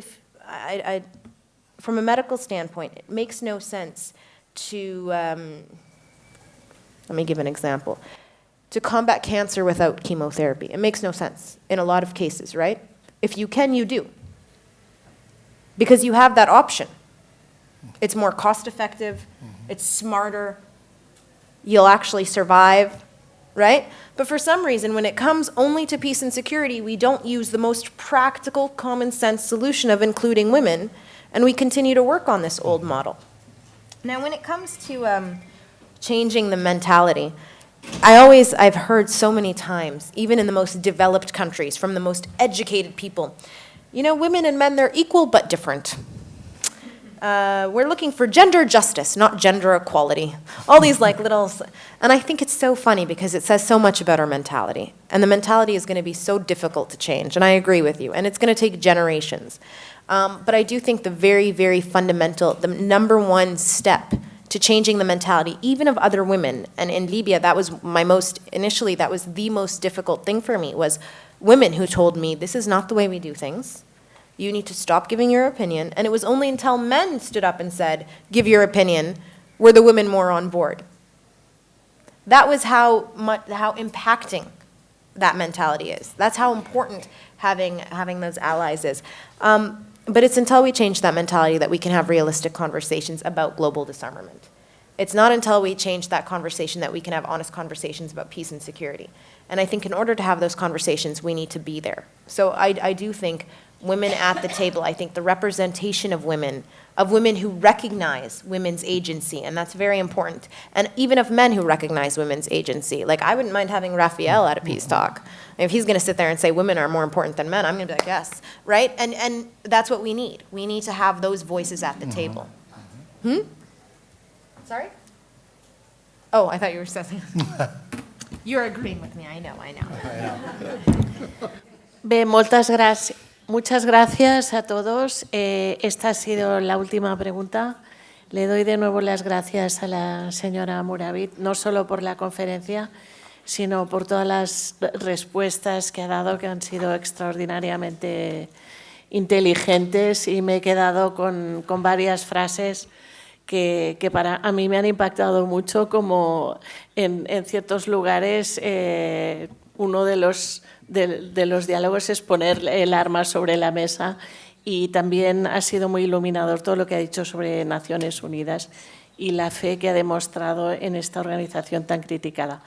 from a medical standpoint, it makes no sense to, let me give an example. To combat cancer without chemotherapy. It makes no sense in a lot of cases, right? If you can, you do. Because you have that option. It's more cost-effective, it's smarter, you'll actually survive, right? But for some reason, when it comes only to peace and security, we don't use the most practical, common-sense solution of including women, and we continue to work on this old model. Now, when it comes to changing the mentality, I've heard so many times, even in the most developed countries, from the most educated people, women and men, they're equal but different. We're looking for gender justice, not gender equality. All these little, and I think it's so funny because it says so much about our mentality. And the mentality is going to be so difficult to change, and I agree with you, and it's going to take generations. But I do think the very, very fundamental, the number one step to changing the mentality, even of other women. And in Libya, that was initially, that was the most difficult thing for me, was women who told me, this is not the way we do things. You need to stop giving your opinion. And it was only until men stood up and said, give your opinion, were the women more on board. That was how impacting that mentality is. That's how important having those allies is. But it's until we change that mentality that we can have realistic conversations about global disarmament. It's not until we change that conversation that we can have honest conversations about peace and security. And I think in order to have those conversations, we need to be there. So I do think women at the table, I think the representation of women who recognize women's agency, and that's very important. And even of men who recognize women's agency. I wouldn't mind having Raphael at a peace talk. If he's going to sit there and say women are more important than men, I'm going to be like, yes, right? And that's what we need. We need to have those voices at the table. Sorry? Oh, I thought you were saying. You're agreeing with me, I know. Bé, muchas gracias a todos. Esta ha sido la última pregunta. Le doy de nuevo las gracias a la señora Murabit, no solo por la conferencia, sino por todas las respuestas que ha dado, que han sido extraordinariamente inteligentes, y me he quedado con varias frases que a mí me han impactado mucho, como en ciertos lugares uno de los diálogos es poner el arma sobre la mesa, y también ha sido muy iluminador todo lo que ha dicho sobre Naciones Unidas y la fe que ha demostrado en esta organización tan criticada.